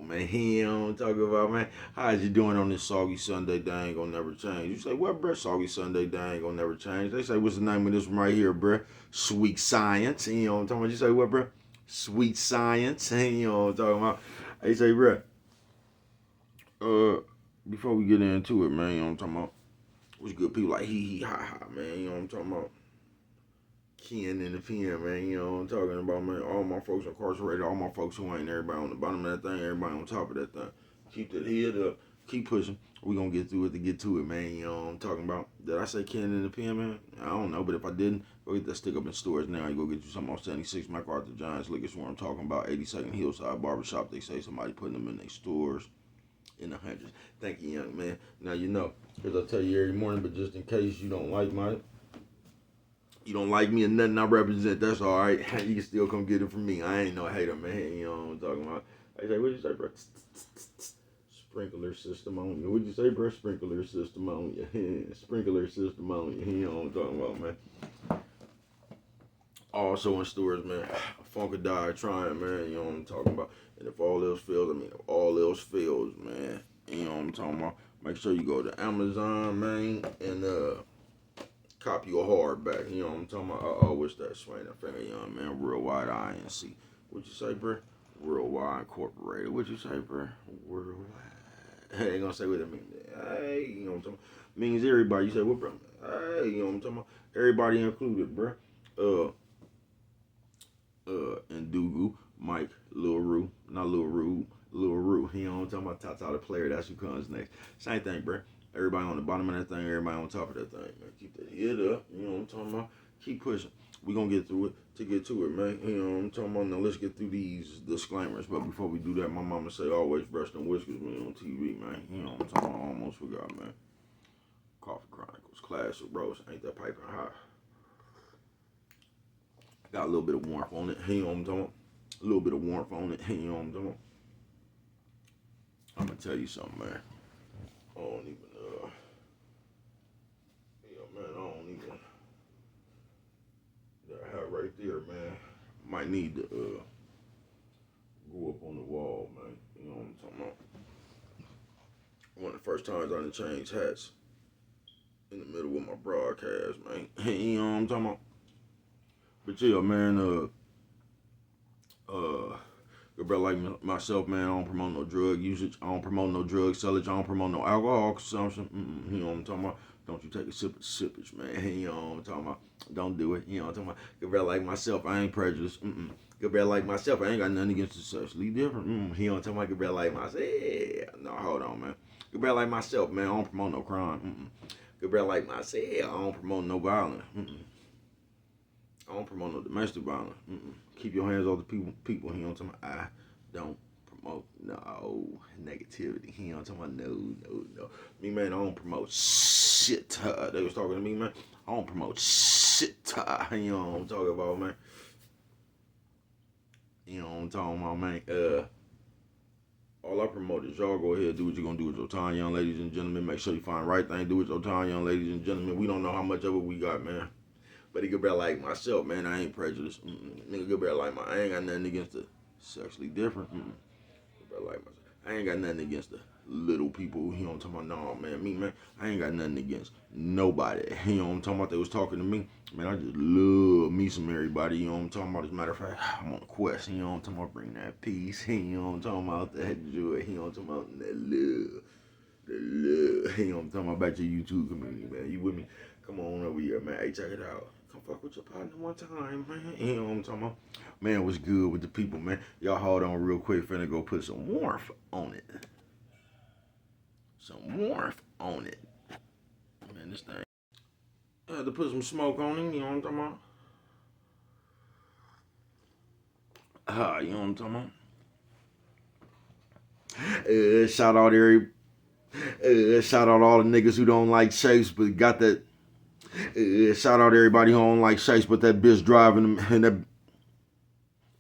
Man, he don't talk about, man. How's you doing on this soggy Sunday? They ain't gonna never change. You say, what, bruh? Soggy Sunday, they ain't gonna never change. They say, what's the name of this one right here, bruh? Sweet Science. And you know what I'm talking about? You say, what, bruh? Sweet Science. And you know what I'm talking about? They say, bruh, uh, before we get into it, man, you know what I'm talking about? What's good people like hee hee ha ha, man, you know what I'm talking about? Ken in the pen, man, you know what I'm talking about, man. All my folks incarcerated, all my folks who ain't, everybody on the bottom of that thing, everybody on top of that thing. Keep that head up, keep pushing. We gonna get through it to get to it, man. You know what I'm talking about? Did I say Ken in the pen, man? I don't know, but if I didn't, go get that stick up in stores now. You go get you something on 76 MacArthur Giants Liquor Store. I'm talking about 82nd Hillside Barbershop. They say somebody putting them in their stores in the hundreds. Thank you, young man. Now you know, because I tell you every morning, but just in case you don't like me or nothing I represent, that's all right. You can still come get it from me. I ain't no hater, man. You know what I'm talking about. I say, what'd you say, bro? Sprinkler system on you. What'd you say, bro? Sprinkler system on you. Sprinkler system on you. You know what I'm talking about, man. Also in stores, man. Funkadelic trying, man. You know what I'm talking about. And if all else fails, I mean, if all else fails, man. You know what I'm talking about. Make sure you go to Amazon, man, and copy you a hardback. You know what I'm talking about? What's that swing that finger, young man? Worldwide INC. What you say, bro? Worldwide Incorporated. What you say, bro? Worldwide. I ain't gonna say what it means. Hey, you know what I'm talking about? Means everybody. You say, what, bro? Hey, you know what I'm talking about? Everybody included, bro. And Dugu, Mike, Lil Rue, not Lil Rue, Lil Rue. You know what I'm talking about? Tata the player, that's who comes next. Same thing, bro. Everybody on the bottom of that thing, everybody on top of that thing, man. Keep that head up, you know what I'm talking about? Keep pushing. We gonna get through it to get to it, man. You know what I'm talking about? Now let's get through these disclaimers. But before we do that, my mama say always brush them whiskers, man, on TV, man. You know what I'm talking about? I almost forgot, man. Coffee Chronicles, classic, bros. Ain't that piping hot? Got a little bit of warmth on it. You know what I'm talking about? A little bit of warmth on it. You know what I'm talking about? I'm gonna tell you something, man. I don't even, yeah, man, I don't even. That hat right there, man. Might need to go up on the wall, man. You know what I'm talking about? One of the first times I done changed hats in the middle of my broadcast, man. You know what I'm talking about? But yeah, man, good brother like myself, man, I don't promote no drug usage. I don't promote no drug sellage. I don't promote no alcohol consumption. You know what I'm talking about? Don't you take a sip of sippage, man. You know what I'm talking about? Don't do it. You know what I'm talking about? Good brother like myself, I ain't prejudiced. Good brother like myself, I ain't got nothing against the sexually different. You know what I'm talking about? Good brother like myself. Yeah. No, hold on, man. Good brother like myself, man, I don't promote no crime. Good brother like myself, I don't promote no violence. I don't promote no domestic violence. Keep your hands off the people. You know what I'm talking about? I don't promote no negativity. You know what I'm talking about? No. Me, man, I don't promote shit. They was talking to me, man. I don't promote shit. You know what I'm talking about, man? You know what I'm talking about, man? All I promote is y'all go ahead, do what you're gonna do with your time, young ladies and gentlemen. Make sure you find the right thing, do with your time, young ladies and gentlemen. We don't know how much of it we got, man. But a good brother like myself, man, I ain't prejudiced. Nigga, good brother like I ain't got nothing against the sexually different. Good brother like myself. I ain't got nothing against the little people. You know what I'm talking about? No, man, me, man, I ain't got nothing against nobody. You know what I'm talking about? They was talking to me. Man, I just love me some everybody. You know what I'm talking about? As a matter of fact, I'm on a quest. You know what I'm talking about? Bring that peace. You know what I'm talking about? That joy. You know what I'm talking about? That love. The love. You know what I'm talking about? Back to YouTube community, man. You with me? Come on over here, man. Hey, check it out. Come fuck with your partner one time, man. You know what I'm talking about? Man, what's good with the people, man? Y'all hold on real quick. Finna go put some warmth on it. Some warmth on it. Man, this thing. I had to put some smoke on it. You know what I'm talking about? You know what I'm talking about? Shout out all the niggas who don't like shapes, but got that. Shout out everybody who don't like shapes, but that bitch driving them and that.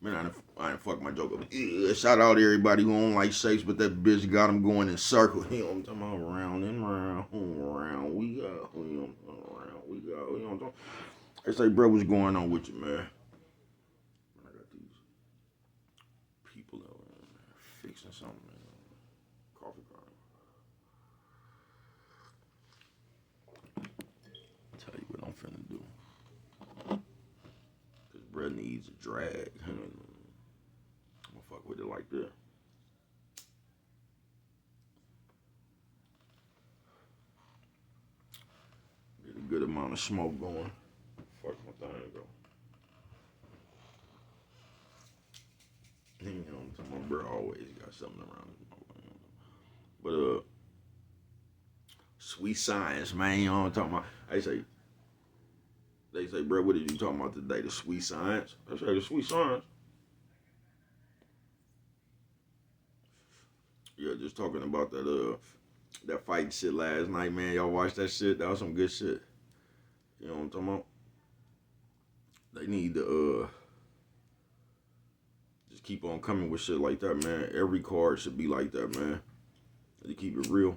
Man, I ain't fuck my joke up. Shout out everybody who don't like shapes, but that bitch got them going in circles. You know what I'm talking about? Round and round we go. You know what I'm talking about? Round we go. You know what I'm talking about? They say, bro, what's going on with you, man? I got these people over there fixing something, man. Coffee crime. Tell you what I'm finna do. Cause bread needs a drag. I'm gonna fuck with it like that. Get a good amount of smoke going. Fuck my thing go. You know what I'm talking about, bro? Always got something around his mouth. But sweet science, man. You know what I'm talking about? They say, bro, what did you talking about today? The sweet science? I say the sweet science. Yeah, just talking about that fight shit last night, man. Y'all watched that shit? That was some good shit. You know what I'm talking about? They need to just keep on coming with shit like that, man. Every card should be like that, man. To keep it real.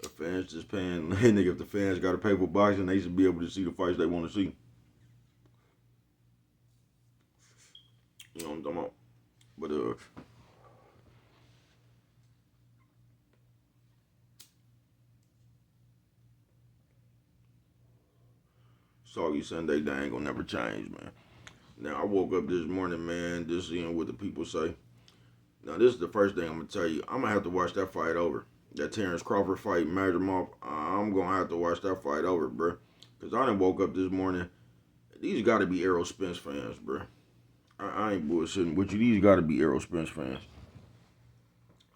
The fans just paying, nigga, if the fans got to pay for boxing, they should be able to see the fights they want to see. You know what I'm talking about? But, Soggy Sunday, they ain't gonna never change, man. Now, I woke up this morning, man, just seeing what the people say. Now, this is the first thing I'm gonna tell you. I'm gonna have to watch that fight over. That Terrence Crawford fight, Madrimov, I'm gonna have to watch that fight over, bro. Cause I done woke up this morning. These gotta be Errol Spence fans, bro. I ain't bullshitting with you. These gotta be Errol Spence fans.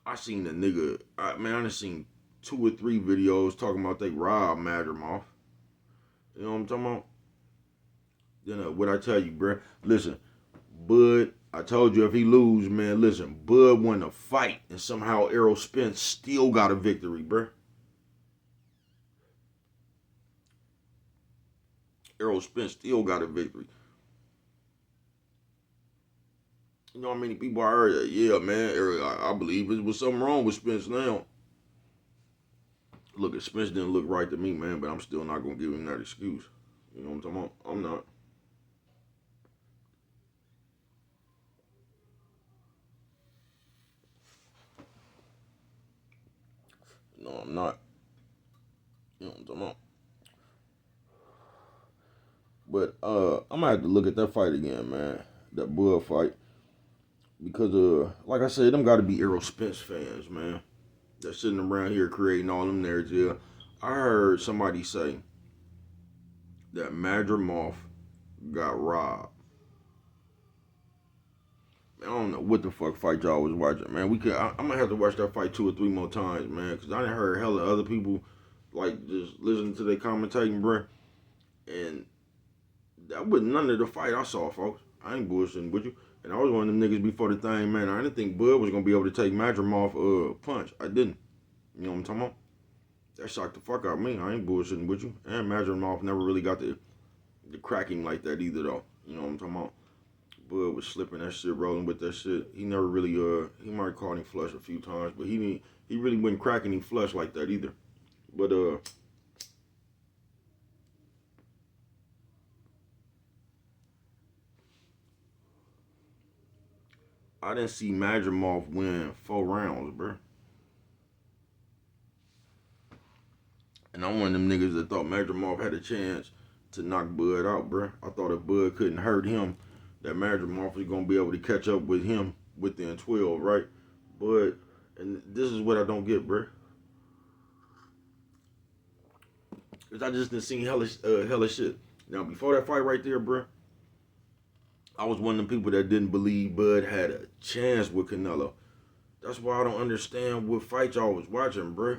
I seen the nigga, I done seen 2 or 3 videos talking about they robbed Madrimov. You know what I'm talking about? Then what I tell you, bro? Listen, Bud, I told you if he lose, man, listen, Bud won a fight and somehow Errol Spence still got a victory, bro. Errol Spence still got a victory. You know how many people I heard that? Yeah, man, I believe it was something wrong with Spence now. Look, Spence didn't look right to me, man, but I'm still not going to give him that excuse. You know what I'm talking about? I'm not. No, I'm not. You know what I'm talking about? But I'm gonna have to look at that fight again, man. That Bud fight. Because like I said, them gotta be Errol Spence fans, man. They're sitting around here creating all them narratives. I heard somebody say that Madrimov got robbed. Man, I don't know what the fuck fight y'all was watching, man. I'm gonna have to watch that fight 2 or 3 more times, man. Cause I done heard hella other people like just listening to their commentating, bro. And that was none of the fight I saw, folks. I ain't bullshitting with you. And I was one of them niggas before the thing, man. I didn't think Bud was gonna be able to take Madrimov punch. I didn't. You know what I'm talking about? That shocked the fuck out of me. I ain't bullshitting with you. And Madrimov never really got the cracking like that either, though. You know what I'm talking about? Bud was slipping that shit, rolling with that shit. He never really he might have caught him flush a few times, but he really wasn't cracking him flush like that either. But I didn't see Madrimov win 4 rounds, bro. And I'm one of them niggas that thought Madrimov had a chance to knock Bud out, bro. I thought if Bud couldn't hurt him, that Madrimov was gonna be able to catch up with him within 12, right? But and this is what I don't get, bro. Cause I just didn't see hella shit. Now before that fight right there, bro, I was one of them people that didn't believe Bud had a chance with Canelo. That's why I don't understand what fight y'all was watching, bro.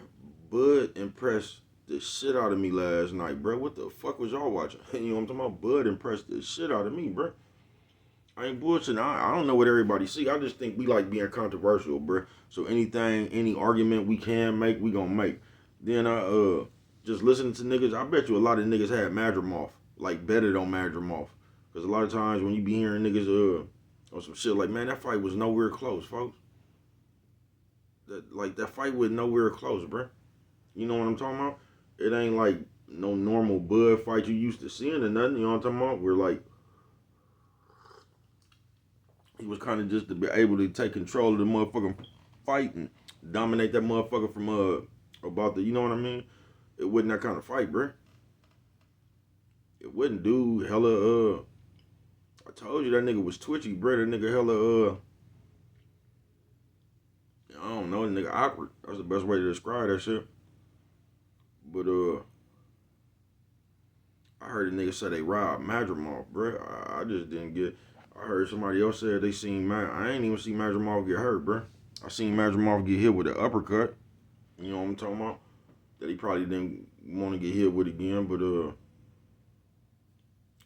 Bud impressed the shit out of me last night, bro. What the fuck was y'all watching? You know what I'm talking about? Bud impressed the shit out of me, bro. I ain't bullshitting. I don't know what everybody see. I just think we like being controversial, bro. So any argument we can make, we gonna make. Then I just listening to niggas. I bet you a lot of niggas had Madrimov, like betted on Madrimov, because a lot of times when you be hearing niggas on some shit like, man, that fight was nowhere close, folks. That fight was nowhere close, bro. You know what I'm talking about? It ain't like no normal Bud fight you used to seeing or nothing. You know what I'm talking about? Where like he was kind of just to be able to take control of the motherfucking fight and dominate that motherfucker from about the, you know what I mean? It wasn't that kind of fight, bruh. It wasn't, dude. Hella, I told you that nigga was twitchy, bruh. That nigga hella, I don't know, that nigga awkward. That's the best way to describe that shit. But, I heard a nigga say they robbed Madrimov, bruh. I just didn't get. I heard somebody else said they seen I ain't even see Madrimov get hurt, bruh. I seen Madrimov get hit with an uppercut. You know what I'm talking about? That he probably didn't want to get hit with again, but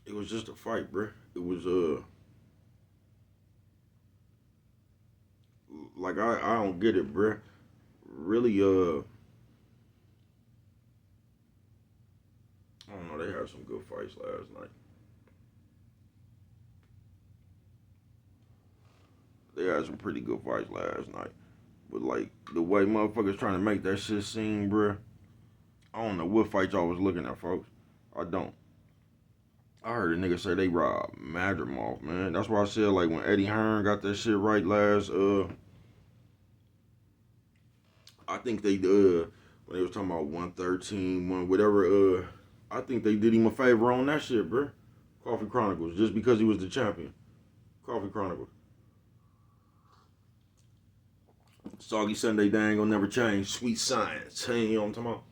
it was just a fight, bruh. It was like I don't get it, bruh. Really I don't know. They had some good fights last night. They had some pretty good fights last night. But like the way motherfuckers trying to make that shit seem, bruh. I don't know what fight y'all was looking at, folks. I don't. I heard a nigga say they robbed Madrimov, man. That's why I said like when Eddie Hearn got that shit right last. I think they when they was talking about 113, whatever. I think they did him a favor on that shit, bruh. Coffee Chronicles, just because he was the champion. Coffee Chronicles. Soggy Sunday, they ain't gonna never change. Sweet science. Hey, you know what I'm talking about?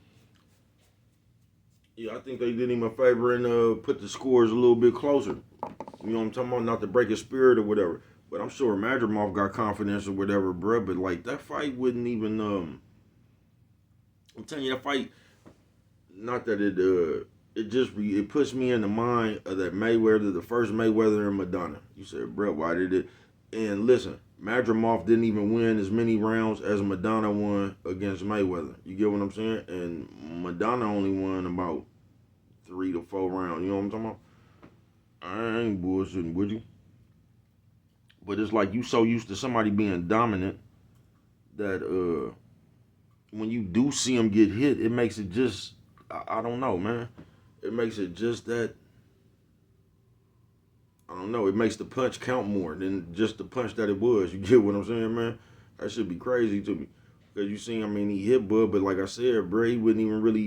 Yeah, I think they did him a favor and put the scores a little bit closer. You know what I'm talking about? Not to break his spirit or whatever. But I'm sure Madrimov got confidence or whatever, bruh. But like that fight wouldn't even I'm telling you, that fight, not that it puts me in the mind of that Mayweather, the first Mayweather and Madonna. You said, bro, why did it? And listen, Madrimov didn't even win as many rounds as Madonna won against Mayweather. You get what I'm saying? And Madonna only won about 3 to 4 rounds. You know what I'm talking about? I ain't bullshitting with you. But it's like you so used to somebody being dominant that when you do see them get hit, it makes it just, I don't know, man. It makes it just that, I don't know, it makes the punch count more than just the punch that it was. You get what I'm saying, man? That should be crazy to me. Because you see, I mean, he hit Bud, but like I said, bro, he wouldn't even really,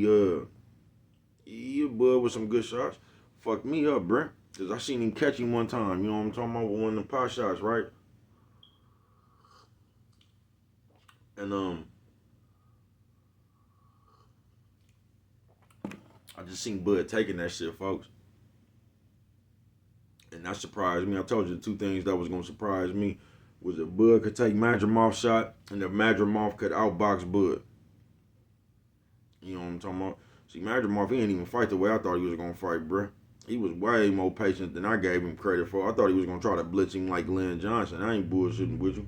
he hit Bud with some good shots. Fucked me up, bro. Because I seen him catch him one time, you know what I'm talking about, with one of the pot shots, right? And, I just seen Bud taking that shit, folks. And that surprised me. I told you the 2 things that was going to surprise me was if Bud could take Madrimov's shot and if Madrimov could outbox Bud. You know what I'm talking about? See, Madrimov, he didn't even fight the way I thought he was going to fight, bruh. He was way more patient than I gave him credit for. I thought he was going to try to blitz him like Glenn Johnson. I ain't bullshitting with you.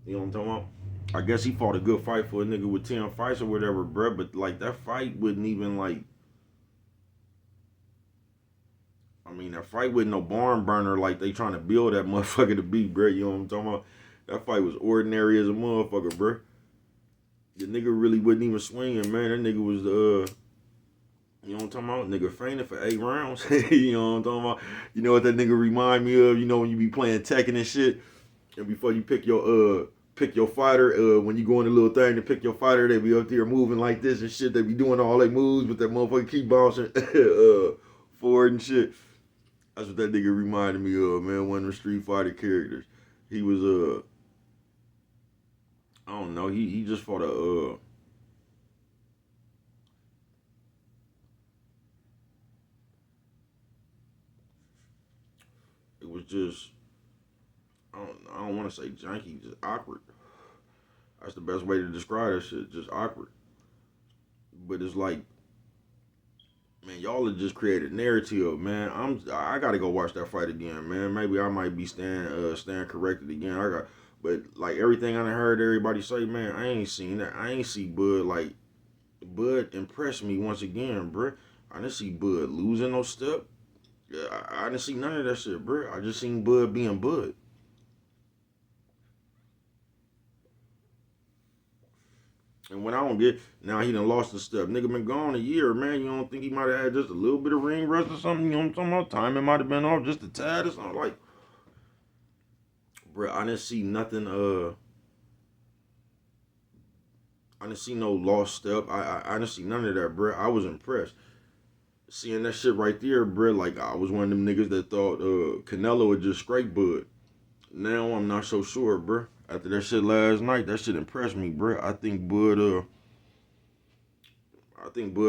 You know what I'm talking about? I guess he fought a good fight for a nigga with 10 fights or whatever, bruh. But, like, that fight wouldn't even, like... I mean, that fight wasn't no barn burner like they trying to build that motherfucker to be, bruh. You know what I'm talking about? That fight was ordinary as a motherfucker, bruh. The nigga really wasn't even swinging, man. That nigga was, you know what I'm talking about? Nigga fainted for 8 rounds. You know what I'm talking about? You know what that nigga remind me of? You know when you be playing Tekken and shit? And before you pick your fighter, when you go in the little thing to pick your fighter, they be up there moving like this and shit. They be doing all their moves, but that motherfucker keep bouncing forward and shit. That's what that nigga reminded me of, man. One of the Street Fighter characters. He was, I don't know. He just fought it was just, I don't want to say janky, just awkward. That's the best way to describe that shit, just awkward. But it's like, man, y'all have just created narrative, man. I gotta go watch that fight again, man. Maybe I might be staying corrected again. But like everything I heard everybody say, man, I ain't seen that. I ain't see Bud like Bud impressed me once again, bruh. I didn't see Bud losing no step. Yeah, I didn't see none of that shit, bruh. I just seen Bud being Bud. And when I don't get, now he done lost a step. Nigga been gone a year, man. You don't think he might have had just a little bit of ring rust or something? You know what I'm talking about? Timing might have been off just a tad or something. Like, bruh, I didn't see nothing, I didn't see no lost step. I didn't see none of that, bro. I was impressed. Seeing that shit right there, bro, like I was one of them niggas that thought Canelo would just scrape Bud. Now I'm not so sure, bro. After that shit last night, that shit impressed me, bro. I think Bud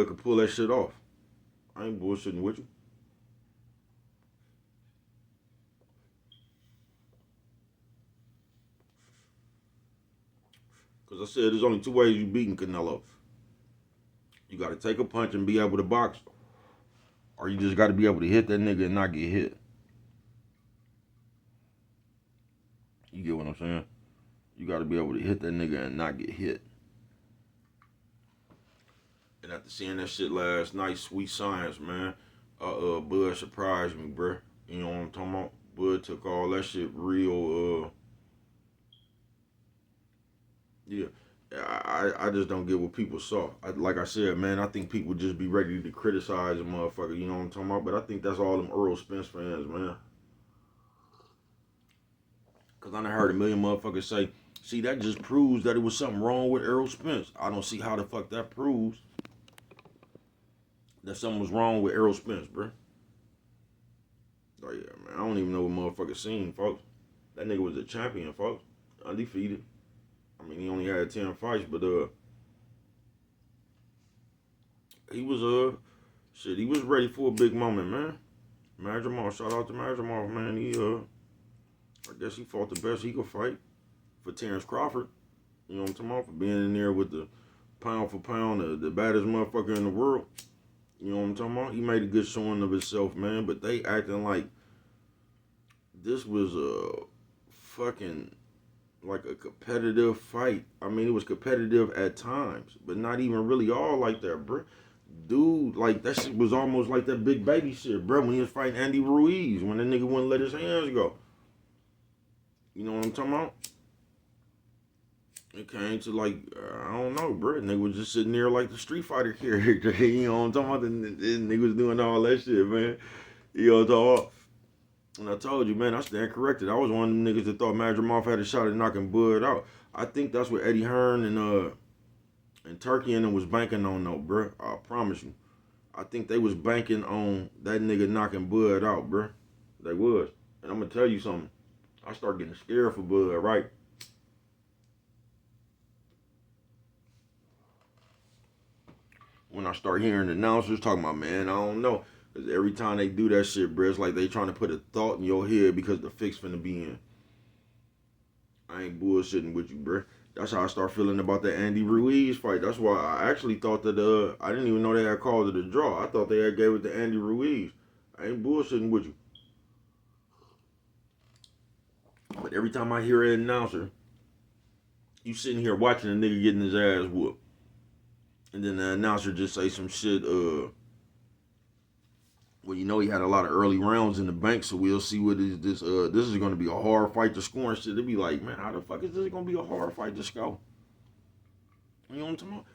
could pull that shit off. I ain't bullshitting with you. Cause I said there's only two ways you beating Canelo. You gotta take a punch and be able to box, or you just gotta be able to hit that nigga and not get hit. You get what I'm saying? You gotta be able to hit that nigga and not get hit. And after seeing that shit last night, sweet science, man. Bud surprised me, bruh. You know what I'm talking about? Bud took all that shit real, yeah. I just don't get what people saw. Like I said, man, I think people just be ready to criticize a motherfucker, you know what I'm talking about? But I think that's all them Earl Spence fans, man. Cause I done heard a million motherfuckers say, see, that just proves that it was something wrong with Errol Spence. I don't see how the fuck that proves that something was wrong with Errol Spence, bro. Oh yeah, man. I don't even know what motherfucker seen, folks. That nigga was a champion, folks. Undefeated. I mean, he only had 10 fights, but he was shit, he was ready for a big moment, man. Madrimov, shout out to Madrimov, man. I guess he fought the best he could fight for Terrence Crawford. You know what I'm talking about? For being in there with the pound for pound, the baddest motherfucker in the world. You know what I'm talking about? He made a good showing of himself, man. But they acting like this was a fucking like a competitive fight. I mean, it was competitive at times, but not even really all like that, bro. Dude, like that shit was almost like that big baby shit, bro. When he was fighting Andy Ruiz, when that nigga wouldn't let his hands go. You know what I'm talking about? It came to like I don't know, bro. Nigga was just sitting there like the Street Fighter character. You know what I'm talking about? And nigga was doing all that shit, man. You know what I'm talking about? And I told you, man, I stand corrected. I was one of them niggas that thought Madrimov had a shot at knocking Bud out. I think that's what Eddie Hearn and Turkey and them was banking on, though, bro. I promise you. I think they was banking on that nigga knocking Bud out, bro. They was. And I'm gonna tell you something. I start getting scared for Bud, right? When I start hearing announcers talking about, man, I don't know. Because every time they do that shit, bro, it's like they trying to put a thought in your head because the fix finna be in. I ain't bullshitting with you, bro. That's how I start feeling about that Andy Ruiz fight. That's why I actually thought that I didn't even know they had called it a draw. I thought they had gave it to Andy Ruiz. I ain't bullshitting with you. But every time I hear an announcer, you sitting here watching a nigga getting his ass whooped. And then the announcer just say some shit, well, you know he had a lot of early rounds in the bank, so we'll see what is this. This is going to be a hard fight to score and shit. They be like, man, how the fuck is this going to be a hard fight to score? You know what I'm talking about?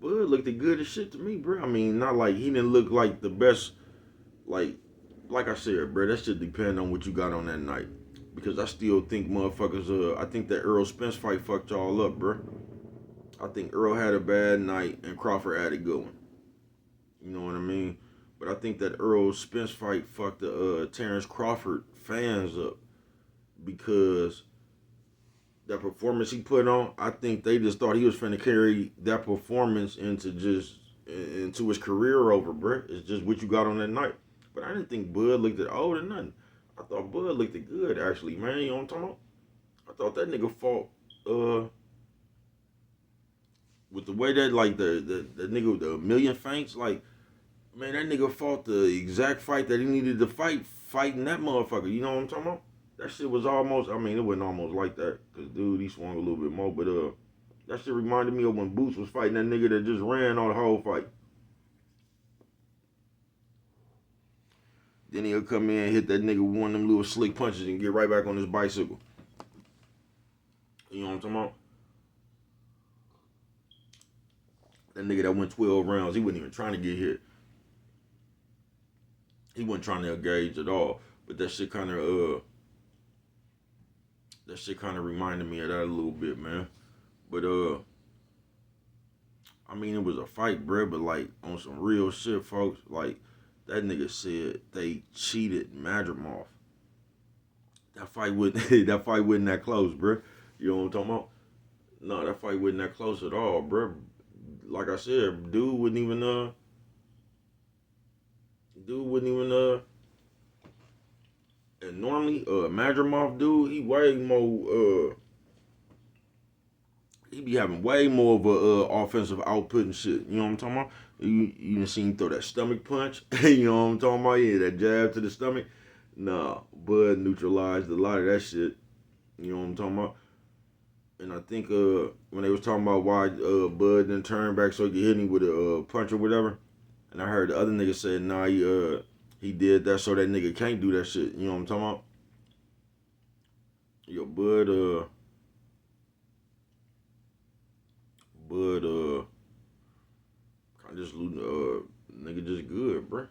Bud looked good as shit to me, bro. I mean, not like he didn't look like the best. Like I said, bro, that shit depend on what you got on that night. Because I still think motherfuckers. I think that Earl Spence fight fucked y'all up, bro. I think Earl had a bad night and Crawford had a good one. You know what I mean? But I think that Earl Spence fight fucked the Terrence Crawford fans up because that performance he put on, I think they just thought he was finna carry that performance into his career over, bruh. It's just what you got on that night. But I didn't think Bud looked at old or nothing. I thought Bud looked good actually, man. You know what I'm talking about? I thought that nigga fought with the way that like the nigga with the million feints, like man, that nigga fought the exact fight that he needed to fight, fighting that motherfucker. You know what I'm talking about? That shit was almost, I mean, it wasn't almost like that. Because, dude, he swung a little bit more. But, that shit reminded me of when Boots was fighting that nigga that just ran on the whole fight. Then he'll come in and hit that nigga with one of them little slick punches and get right back on his bicycle. You know what I'm talking about? That nigga that went 12 rounds, he wasn't even trying to get hit. He wasn't trying to engage at all. But that shit kind of reminded me of that a little bit, man. But I mean, it was a fight, bruh, but like on some real shit, folks. Like that nigga said they cheated Madrimov. That fight would that fight wasn't that close, bruh. You know what I'm talking about? No, that fight wasn't that close at all, bruh. Like I said, dude wouldn't even and normally Madrimov dude, he be having way more of a offensive output and shit. You know what I'm talking about? You done seen him throw that stomach punch. You know what I'm talking about? Yeah, that jab to the stomach. Nah, Bud neutralized a lot of that shit. You know what I'm talking about? And I think when they was talking about why Bud didn't turn back so he could hit him with a punch or whatever, and I heard the other nigga say, nah, he did that so that nigga can't do that shit. You know what I'm talking about? Yo, Bud, kind of just nigga just good, bruh.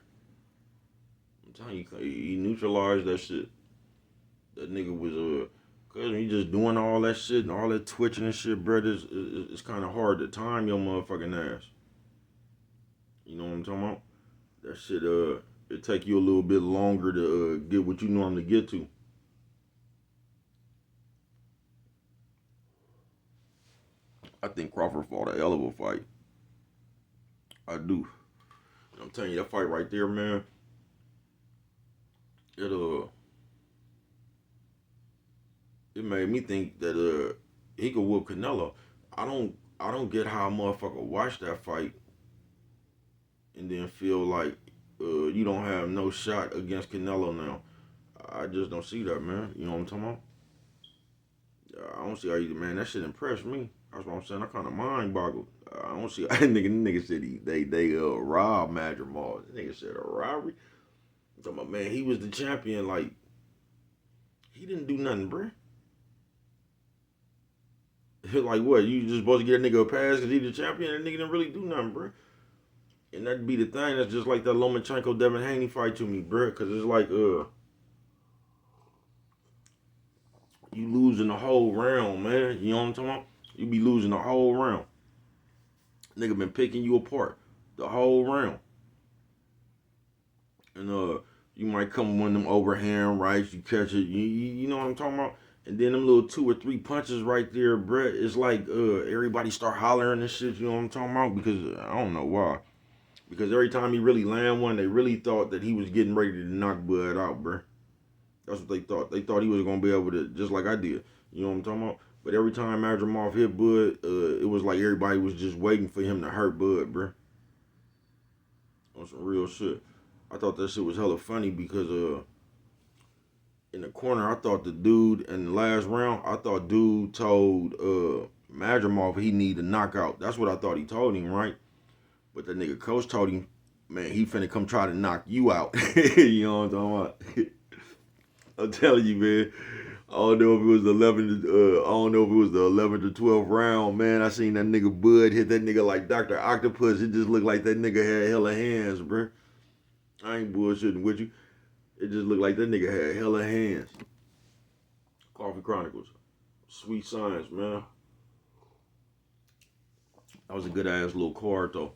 I'm telling you, he neutralized that shit. That nigga was cause he just doing all that shit and all that twitching and shit, bruh. It's kind of hard to time your motherfucking ass. You know what I'm talking about? That shit, it take you a little bit longer to get what you normally get to. I think Crawford fought a hell of a fight. I do. I'm telling you, that fight right there, man. It it made me think that he could whoop Canelo. I don't get how a motherfucker watch that fight and then feel like you don't have no shot against Canelo now. I just don't see that, man. You know what I'm talking about? I don't see how you, man. That shit impressed me. That's what I'm saying. I kind of mind boggled. I don't see how nigga said they robbed Madrimov. That nigga said a robbery. I'm talking about, man, he was the champion. Like he didn't do nothing, bruh. Like what? You just supposed to get a nigga a pass because he the champion? That nigga didn't really do nothing, bruh. And that'd be the thing. That's just like that Lomachenko Devin Haney fight to me, bruh. Because it's like you losing the whole round, man. You know what I'm talking about? You be losing the whole round. Nigga been picking you apart the whole round. And you might come with one of them overhand rights, you catch it, you know what I'm talking about? And then them little 2 or 3 punches right there, bruh, it's like everybody start hollering and shit, you know what I'm talking about? Because I don't know why. Because every time he really land one, they really thought that he was getting ready to knock Bud out, bruh. That's what they thought. They thought he was gonna be able to, just like I did. You know what I'm talking about? But every time Madrimov hit Bud, it was like everybody was just waiting for him to hurt Bud, bruh. On some real shit. I thought that shit was hella funny because in the corner, I thought the dude in the last round, I thought dude told Madrimov he need a knockout. That's what I thought he told him, right? But the nigga coach told him, man, he finna come try to knock you out. You know what I'm talking about? I'm telling you, man. I don't know if it was the 11. I don't know if it was the 11th or 12th round, man. I seen that nigga Bud hit that nigga like Dr. Octopus. It just looked like that nigga had hella hands, bro. I ain't bullshitting with you. It just looked like that nigga had hella hands. Coffee Chronicles. Sweet Science, man. That was a good ass little card, though.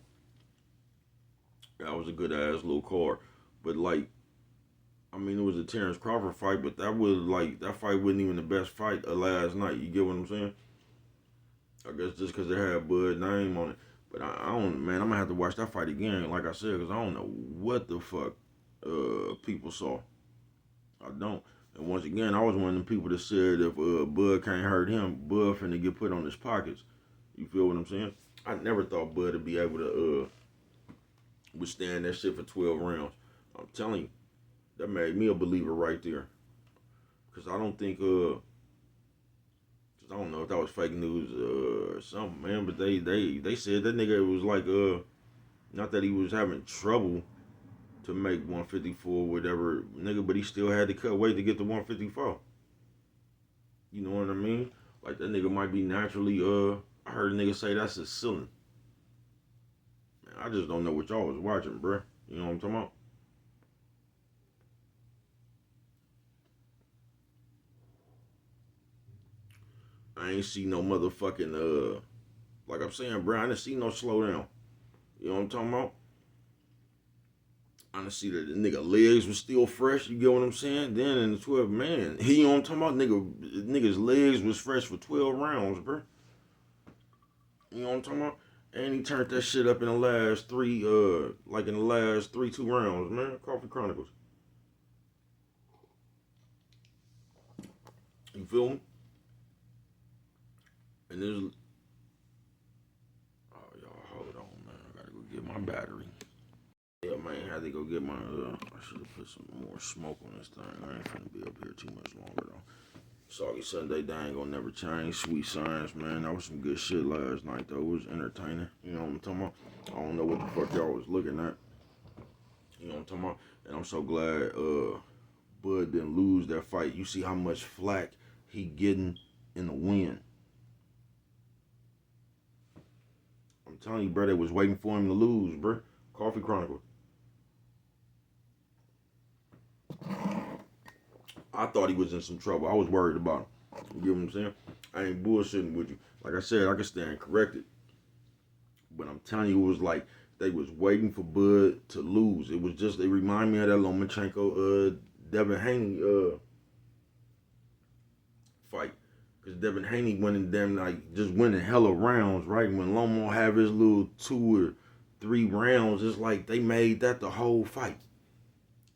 That was a good ass little card. But, like, I mean, it was a Terrence Crawford fight, but that fight wasn't even the best fight of last night. You get what I'm saying? I guess just because it had Bud name on it. But I don't, man, I'm going to have to watch that fight again, like I said, because I don't know what the fuck people saw. I don't. And once again, I was one of them people that said if Bud can't hurt him, Bud finna get put on his pockets. You feel what I'm saying? I never thought Bud would be able to withstand that shit for 12 rounds. I'm telling you, that made me a believer right there. Because I don't think, I don't know if that was fake news or something, man, but they said that nigga was like, not that he was having trouble to make 154 whatever, nigga, but he still had to cut weight to get to 154. You know what I mean? Like that nigga might be naturally, I heard a nigga say that's his ceiling. Man, I just don't know what y'all was watching, bruh. You know what I'm talking about? I ain't see no motherfucking, Like I'm saying, bro, I didn't see no slowdown. You know what I'm talking about? I didn't see that the nigga legs was still fresh. You get what I'm saying? Then in the 12, man, you know what I'm talking about? Niggas legs was fresh for 12 rounds, bro. You know what I'm talking about? And he turned that shit up in the last three, like in the last 2 rounds, man. Coffee Chronicles. You feel me? And there's, oh y'all, hold on, man. I gotta go get my battery. Yeah, man, I had to go get my, I should have put some more smoke on this thing. I ain't finna be up here too much longer, though. Soggy Sunday, they ain't gonna never change. Sweet Science, man. That was some good shit last night, though. It was entertaining. You know what I'm talking about? I don't know what the fuck y'all was looking at. You know what I'm talking about? And I'm so glad Bud didn't lose that fight. You see how much flack he getting in the wind. I'm telling you, bro, they was waiting for him to lose, bro. Coffee Chronicle. I thought he was in some trouble. I was worried about him. You get what I'm saying? I ain't bullshitting with you. Like I said, I can stand corrected. But I'm telling you, it was like they was waiting for Bud to lose. It was just, they remind me of that Lomachenko, Devin Haney fight. Because Devin Haney went in them, like, just winning hella rounds, right? When Lomo have his little 2 or 3 rounds, it's like they made that the whole fight.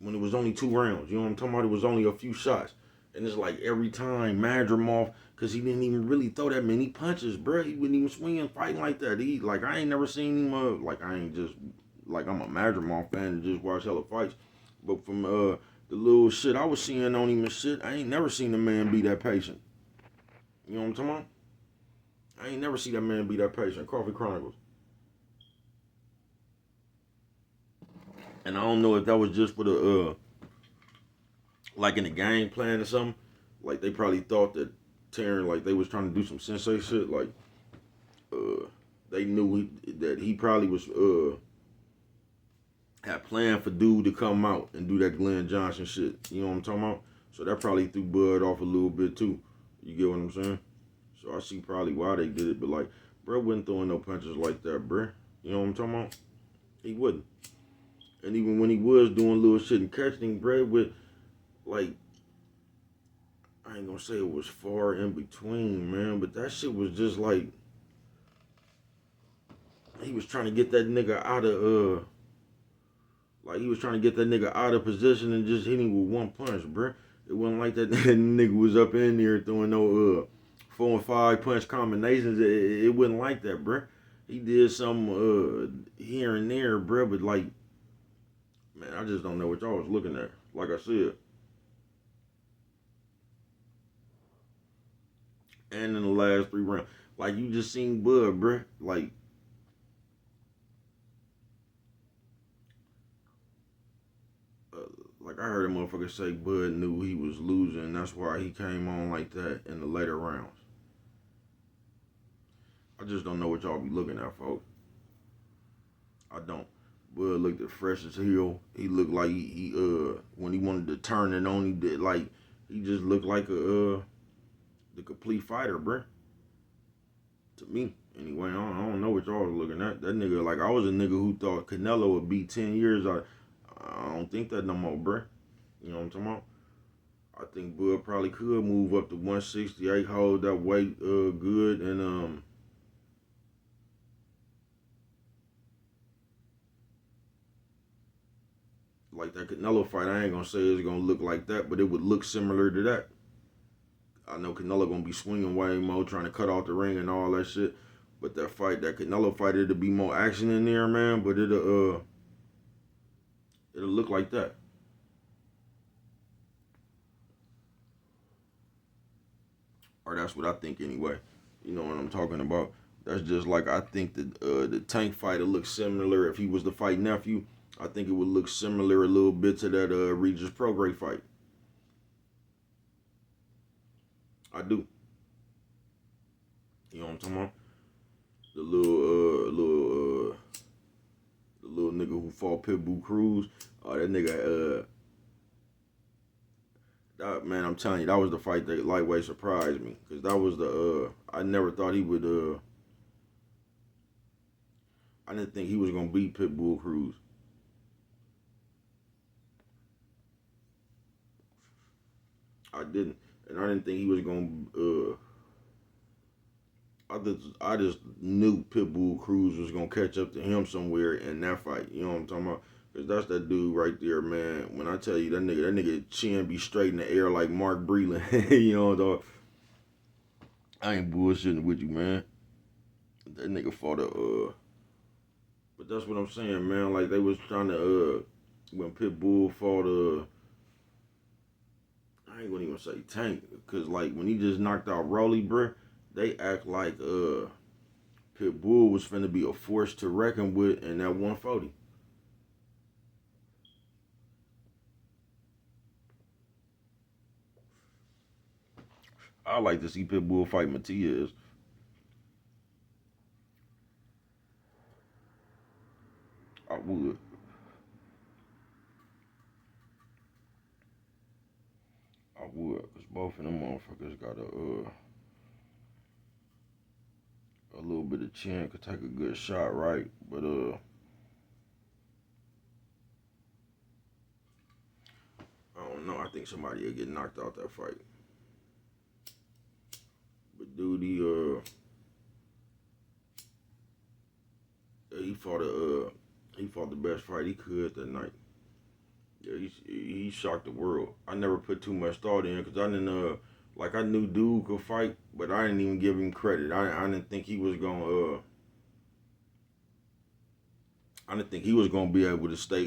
When it was only 2 rounds. You know what I'm talking about? It was only a few shots. And it's like every time Madrimov, because he didn't even really throw that many punches, bro. He wouldn't even swing and fighting like that. Like, I ain't never seen him, like, I ain't just, like, I'm a Madrimov fan and just watch hella fights. But from the little shit I was seeing on him and shit, I ain't never seen a man be that patient. You know what I'm talking about? I ain't never see that man be that patient. Coffee Chronicles. And I don't know if that was just for the, like in the game plan or something. Like they probably thought that Taryn, like they was trying to do some sensei shit. Like, they knew that he probably was, had planned for dude to come out and do that Glenn Johnson shit. You know what I'm talking about? So that probably threw Bud off a little bit too. You get what I'm saying? So I see probably why they did it. But like, bro wasn't throwing no punches like that, bro. You know what I'm talking about? He wouldn't. And even when he was doing little shit and catching, bro, with like, I ain't gonna say it was far in between, man, but that shit was just like, he was trying to get that nigga out of, like he was trying to get that nigga out of position and just hit him with one punch, bruh. It wasn't like that nigga was up in there throwing no 4 and 5 punch combinations. It wasn't like that, bruh. He did some here and there, bruh, but like, man, I just don't know what y'all was looking at. Like I said. And in the last 3 rounds. Like you just seen Bud, bruh. Like I heard a motherfucker say Bud knew he was losing. That's why he came on like that in the later rounds. I just don't know what y'all be looking at, folks. I don't. Bud looked as fresh as hell. He looked like he when he wanted to turn it on, he did like he just looked like the complete fighter, bruh. To me, anyway. I don't know what y'all was looking at. That nigga, like I was a nigga who thought Canelo would beat 10 years. I don't think that no more, bruh. You know what I'm talking about? I think Bud probably could move up to 168, hold that weight good, and like that Canelo fight, I ain't gonna say it's gonna look like that, but it would look similar to that. I know Canelo gonna be swinging way more, trying to cut off the ring and all that shit. But that fight, that Canelo fight, it'll be more action in there, man. But it'll look like that. Or that's what I think anyway. You know what I'm talking about. That's just like I think the Tank fight will look similar. If he was to fight nephew, I think it would look similar a little bit to that Regis Prograis fight. I do. You know what I'm talking about? The little nigga who fought Pitbull Cruz. That nigga man, I'm telling you, that was the fight that lightweight surprised me. Cause that was the I never thought he would I didn't think he was gonna beat Pitbull Cruz. I didn't, and I didn't think he was gonna. I just knew Pitbull Cruz was gonna catch up to him somewhere in that fight. You know what I'm talking about? Cause that's that dude right there, man. When I tell you that nigga chin be straight in the air like Mark Breland. You know what I'm talking about? I ain't bullshitting with you, man. That nigga fought but that's what I'm saying, man. Like they was trying to when Pitbull fought I ain't gonna even say Tank, cause like when he just knocked out Rolly, bruh, they act like Pitbull was finna be a force to reckon with in that 140. I like to see Pitbull fight Matias. I would. I would, cause both of them motherfuckers got a little bit of chin, could take a good shot, right? But I don't know. I think somebody will get knocked out that fight. But dude, he fought the best fight he could that night. Yeah, he shocked the world. I never put too much thought in because I didn't like I knew dude could fight, but I didn't even give him credit. I didn't think he was gonna I didn't think he was gonna be able to stay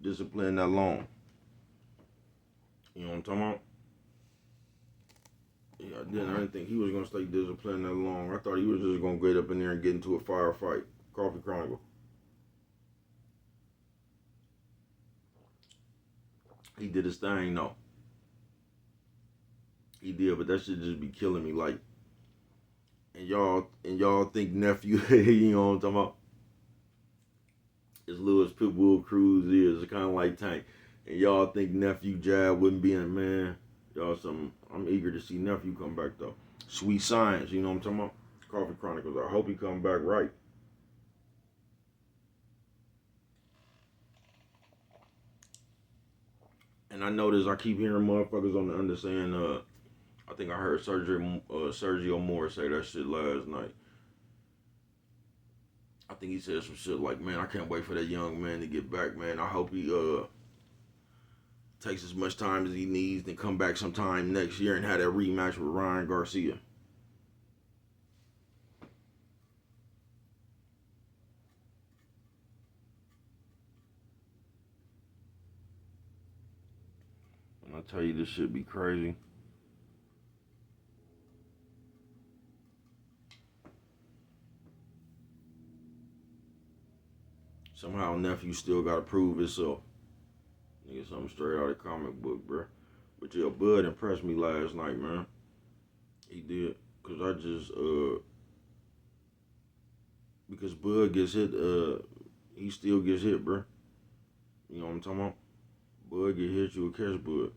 disciplined that long. You know what I'm talking about? Yeah, I didn't think he was gonna stay disciplined that long. I thought he was just gonna get up in there and get into a firefight. Coffee Chronicle. He did his thing, no. He did, but that should just be killing me. Like, and y'all think nephew, you know what I'm talking about? As little as Pitbull Cruz is, it's kind of like Tank. And y'all think nephew Jab wouldn't be in it, man. Y'all some. I'm eager to see nephew come back though. Sweet Science, you know what I'm talking about? Coffee Chronicles. I hope he come back right. And I notice I keep hearing motherfuckers on the under saying, I think I heard Sergio Moore say that shit last night. I think he said some shit like, man, I can't wait for that young man to get back, man. I hope he takes as much time as he needs and come back sometime next year and have that rematch with Ryan Garcia. And I tell you, this shit be crazy. Somehow nephew still gotta prove himself. Nigga, something straight out of the comic book, bro. But yeah, Bud impressed me last night, man. He did. Cause I just because Bud gets hit, he still gets hit, bro. You know what I'm talking about? Bud get hit, you will catch Bud.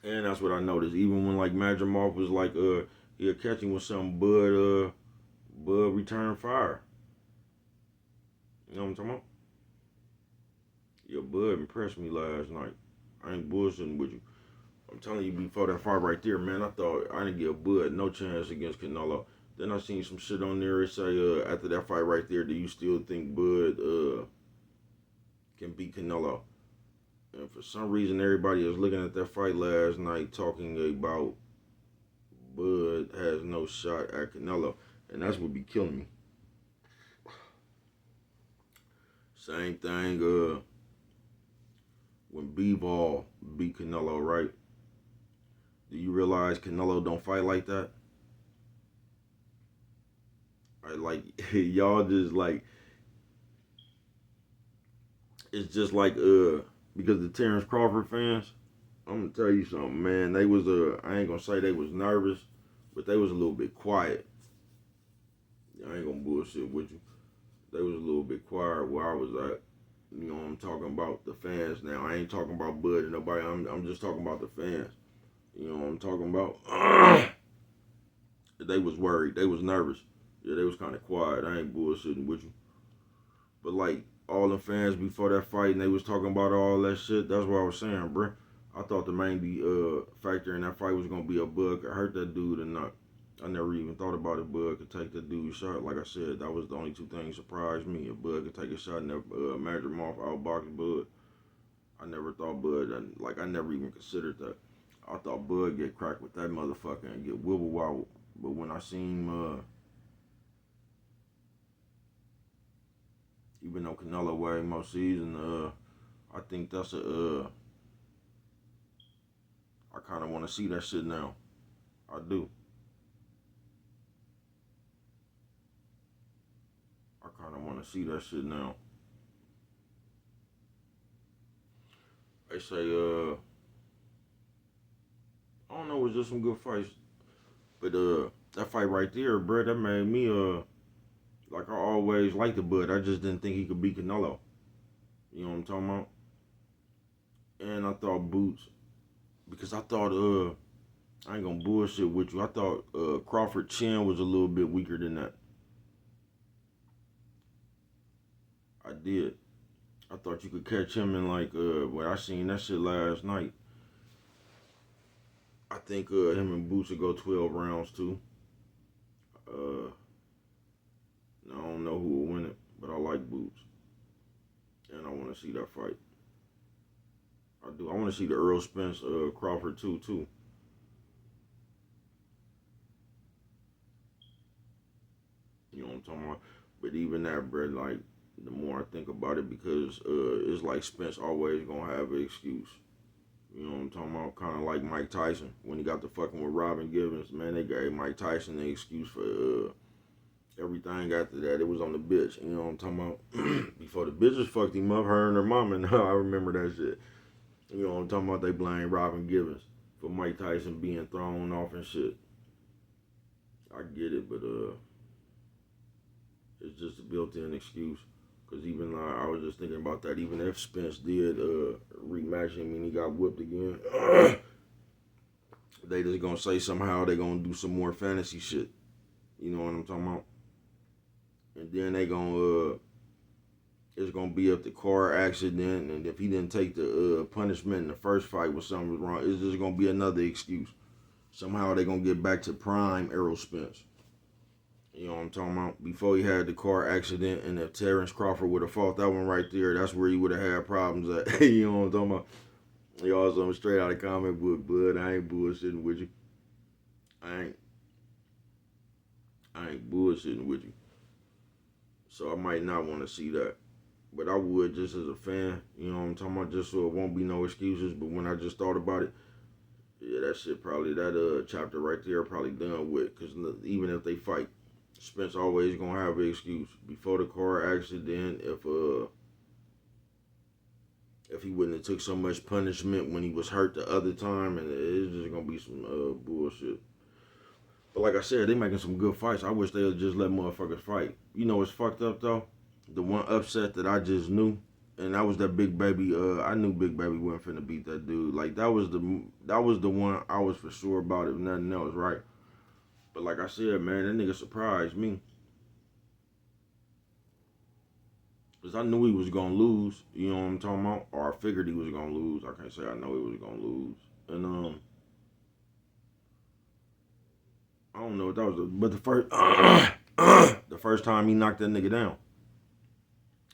And that's what I noticed. Even when like Madrimov was like, he'll catch him with something, Bud return fire. You know what I'm talking about? Yeah, Bud impressed me last night. I ain't bullshitting with you. I'm telling you, before that fight right there, man, I thought I didn't give Bud no chance against Canelo. Then I seen some shit on there. It say after that fight right there, do you still think Bud can beat Canelo? And for some reason, everybody is looking at that fight last night talking about Bud has no shot at Canelo, and that's what be killing me. Same thing. When Bivol beat Canelo, right? Do you realize Canelo don't fight like that? Right, like y'all just like it's just like because the Terrence Crawford fans, I'm gonna tell you something, man. They was I ain't gonna say they was nervous, but they was a little bit quiet. I ain't gonna bullshit with you. They was a little bit quiet where I was at. You know, I'm talking about the fans now. I ain't talking about Bud and nobody. I'm just talking about the fans. You know what I'm talking about? They was worried. They was nervous. Yeah, they was kind of quiet. I ain't bullshitting with you. But like all the fans before that fight, and they was talking about all that shit. That's what I was saying, bruh. I thought the main factor in that fight was gonna be a Bud could hurt that dude or not. I never even thought about if Bud could take that dude's shot. Like I said, that was the only two things surprised me. If Bud could take a shot and Magic Moth outbox Bud, I never thought Bud. Like I never even considered that. I thought Bud get cracked with that motherfucker and get wibble wobble. But when I seen even though Canelo way most season, I think that's I kind of want to see that shit now. I do. I kind of want to see that shit now. They say, I don't know, it was just some good fights, but that fight right there, bro, that made me like I always liked the Bud. I just didn't think he could beat Canelo. You know what I'm talking about? And I thought Boots, because I thought I ain't gonna bullshit with you. I thought Crawford chin was a little bit weaker than that. I did. I thought you could catch him in like when I seen that shit last night. I think him and Boots would go 12 rounds too. Uh, I don't know who will win it, but I like Boots, and I want to see that fight. I do. I want to see the Earl Spence Crawford too. You know what I'm talking about? But even that, bro, like the more I think about it, because it's like Spence always gonna have an excuse. You know what I'm talking about? Kind of like Mike Tyson when he got to fucking with Robin Givens. Man, they gave Mike Tyson the excuse for everything after that. It was on the bitch. You know what I'm talking about? Before the bitches fucked him up, her and her mama. Now I remember that shit. You know what I'm talking about? They blame Robin Givens for Mike Tyson being thrown off and shit. I get it, but it's just a built-in excuse. Cause even I was just thinking about that. Even if Spence did rematch him and he got whipped again, they just gonna say somehow they gonna do some more fantasy shit. You know what I'm talking about? And then they gonna it's gonna be up the car accident, and if he didn't take the punishment in the first fight when something was wrong, it's just gonna be another excuse. Somehow they gonna get back to prime Errol Spence. You know what I'm talking about? Before he had the car accident, and if Terrence Crawford would have fought that one right there, that's where he would have had problems at. You know what I'm talking about? Y'all something straight out of comic book, bud. I ain't bullshitting with you. I ain't. I ain't bullshitting with you. So I might not want to see that. But I would just as a fan, you know what I'm talking about, just so it won't be no excuses. But when I just thought about it, yeah, that shit probably, that chapter right there probably done with. Because even if they fight, Spence always gonna have an excuse. Before the car accident, if he wouldn't have took so much punishment when he was hurt the other time, and it's just gonna be some bullshit. But like I said, they making some good fights. I wish they would just let motherfuckers fight. You know what's fucked up though? The one upset that I just knew, and that was that Big Baby. I knew Big Baby wasn't finna beat that dude. Like that was the one I was for sure about, if nothing else, right? But like I said, man, that nigga surprised me. Cause I knew he was gonna lose, you know what I'm talking about? Or I figured he was gonna lose. I can't say I know he was gonna lose. And I don't know what that was, but the first the first time he knocked that nigga down,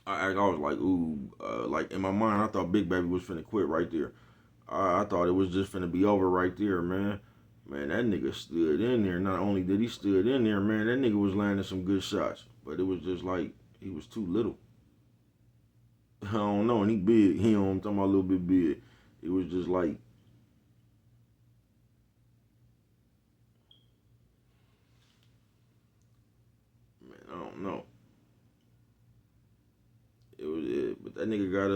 I was like, ooh, like in my mind, I thought Big Baby was finna quit right there. I thought it was just finna be over right there, man. Man, that nigga stood in there. Not only did he stood in there, man, that nigga was landing some good shots, but it was just like he was too little. I don't know, and he big. You know, I'm talking about a little bit big. It was just like, man, I don't know. It was, but that nigga got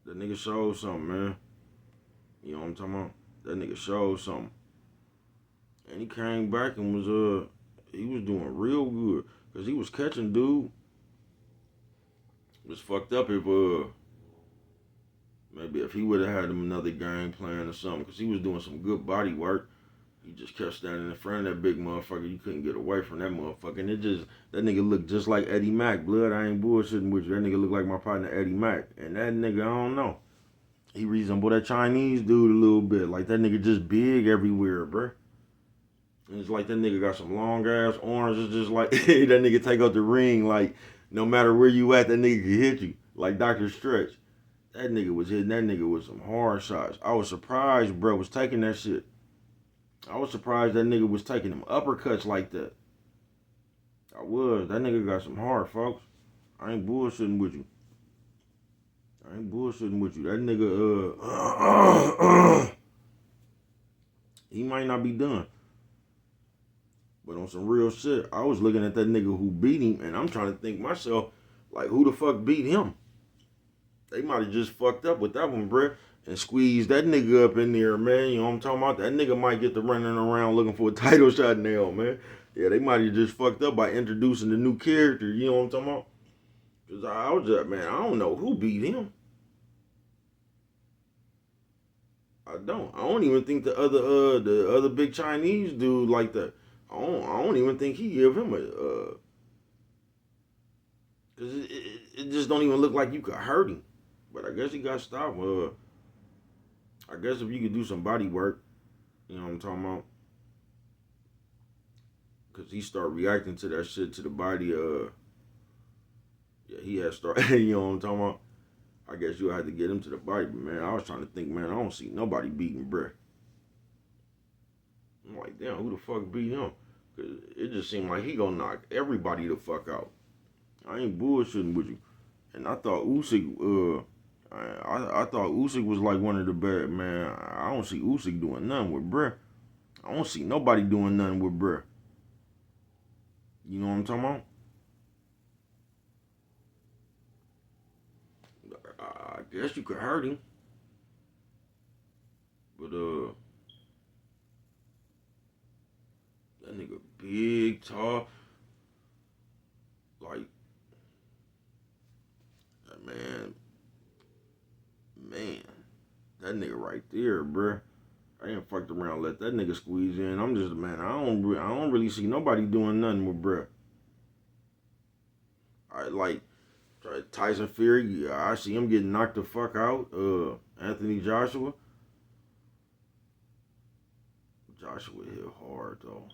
that nigga showed something, man. You know what I'm talking about? That nigga showed something, and he came back and he was doing real good, cause he was catching dude. It was fucked up if Maybe if he would have had him another game plan or something, because he was doing some good body work. He just kept standing in front of that big motherfucker. You couldn't get away from that motherfucker. And that nigga looked just like Eddie Mack. Blood, I ain't bullshitting with you. That nigga looked like my partner Eddie Mack. And that nigga, I don't know. He resembled that Chinese dude a little bit. Like that nigga just big everywhere, bruh. And it's like that nigga got some long ass arms. It's just like that nigga take out the ring. Like no matter where you at, that nigga can hit you. Like Dr. Stretch. That nigga was hitting that nigga with some hard shots. I was surprised, bro, was taking that shit. I was surprised that nigga was taking them uppercuts like that. I was. That nigga got some heart, folks. I ain't bullshitting with you. That nigga, he might not be done. But on some real shit, I was looking at that nigga who beat him, and I'm trying to think myself, like, who the fuck beat him? They might have just fucked up with that one, bruh, and squeezed that nigga up in there, man. You know what I'm talking about? That nigga might get to running around looking for a title shot now, man. Yeah, they might have just fucked up by introducing the new character. You know what I'm talking about? Cause I was just, man, I don't know who beat him. I don't even think the other big Chinese dude like that. I don't even think he give him cause it just don't even look like you could hurt him. But I guess he got stopped. I guess if you could do some body work, you know what I'm talking about? Cause he started reacting to that shit to the body. Yeah, he had started. You know what I'm talking about? I guess you had to get him to the body, but man, I was trying to think, man, I don't see nobody beating Brett. I'm like, damn, who the fuck beat him? Cause it just seemed like he gonna knock everybody the fuck out. I ain't bullshitting with you. And I thought Usyk, I thought Usyk was like one of the bad, man. I don't see Usyk doing nothing with Brett. I don't see nobody doing nothing with Brett. You know what I'm talking about? I guess you could hurt him, but that nigga big, tall, like man, man, that nigga right there, bruh. I ain't fucked around, let that nigga squeeze in. I'm just man, I don't really see nobody doing nothing with bruh. I like Tyson Fury. I see him getting knocked the fuck out. Anthony Joshua. Joshua hit hard though.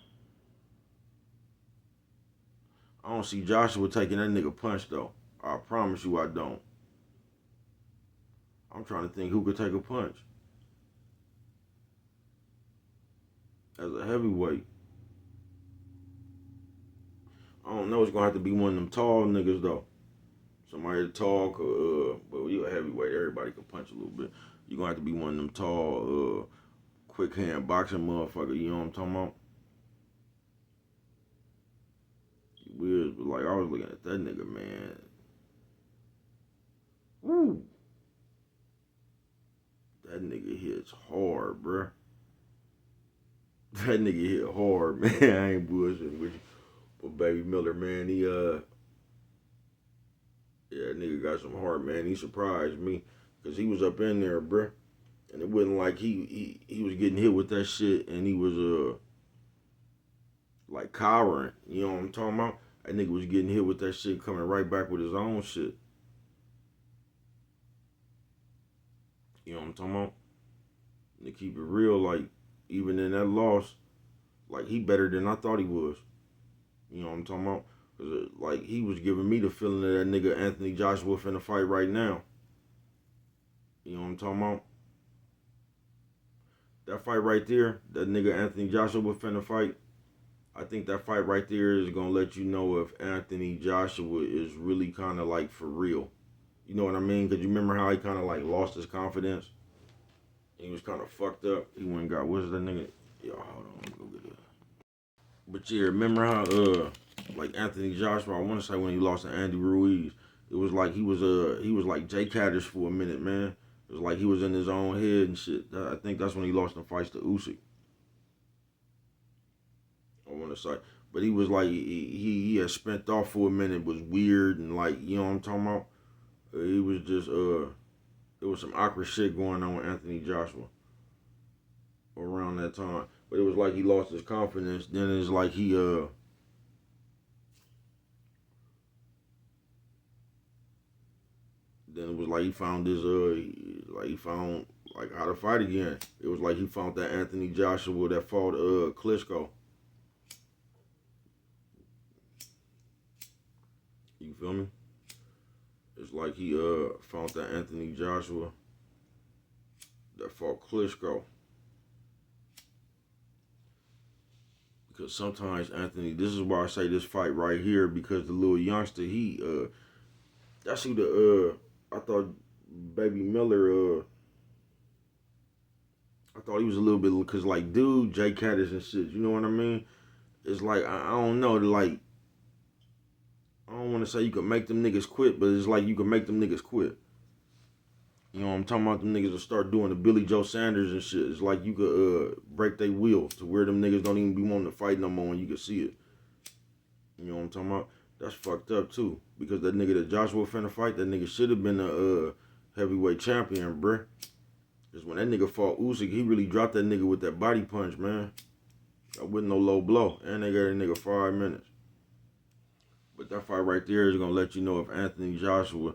I don't see Joshua taking that nigga punch though. I promise you I don't. I'm trying to think who could take a punch as a heavyweight. I don't know. It's gonna have to be one of them tall niggas though. Somebody to talk. But you a heavyweight, everybody can punch a little bit. You gonna have to be one of them tall, quick hand boxing motherfucker. You know what I'm talking about? Weird, but like I was looking at that nigga, man. Woo, that nigga hits hard, bruh. That nigga hit hard, man. I ain't bullshitting with you. But Baby Miller, man, yeah, that nigga got some heart, man. He surprised me. Cause he was up in there, bruh. And it wasn't like he was getting hit with that shit and he was like cowering. You know what I'm talking about? That nigga was getting hit with that shit coming right back with his own shit. You know what I'm talking about? And to keep it real, like, even in that loss, like, he better than I thought he was. You know what I'm talking about? Cause like, he was giving me the feeling that that nigga Anthony Joshua finna fight right now. You know what I'm talking about? That fight right there, that nigga Anthony Joshua finna fight, I think that fight right there is gonna let you know if Anthony Joshua is really kind of like for real. You know what I mean? Cause you remember how he kind of like lost his confidence? He was kind of fucked up. He went and got, what's that nigga? Yo, hold on, let me go get it. But yeah, remember how like Anthony Joshua, I want to say when he lost to Andy Ruiz, it was like he was like Jay Caddish for a minute, man. It was like he was in his own head and shit. I think that's when he lost the fights to Usyk. I want to say, but he was like he had spent off for a minute, was weird and like, you know what I'm talking about. He was just There was some awkward shit going on with Anthony Joshua around that time. But it was like he lost his confidence. Then it's like then it was like he found his like he found like how to fight again. It was like he found that Anthony Joshua that fought Klitschko. You feel me? It's like he found that Anthony Joshua that fought Klitschko. Because sometimes Anthony, this is why I say this fight right here, because the little youngster, that's who I thought Baby Miller, I thought he was a little bit, because like, dude, Jay Caddis and shit, you know what I mean? It's like, I don't know, like, I don't want to say you can make them niggas quit, but it's like you can make them niggas quit. You know what I'm talking about? Them niggas will start doing the Billy Joe Sanders and shit. It's like you could break their wheel to where them niggas don't even be wanting to fight no more and you can see it. You know what I'm talking about? That's fucked up too. Because that nigga that Joshua finna fight, that nigga should have been a heavyweight champion, bruh. Because when that nigga fought Usyk, he really dropped that nigga with that body punch, man. That wasn't no low blow. And they gave that nigga 5 minutes. But that fight right there is gonna let you know if Anthony Joshua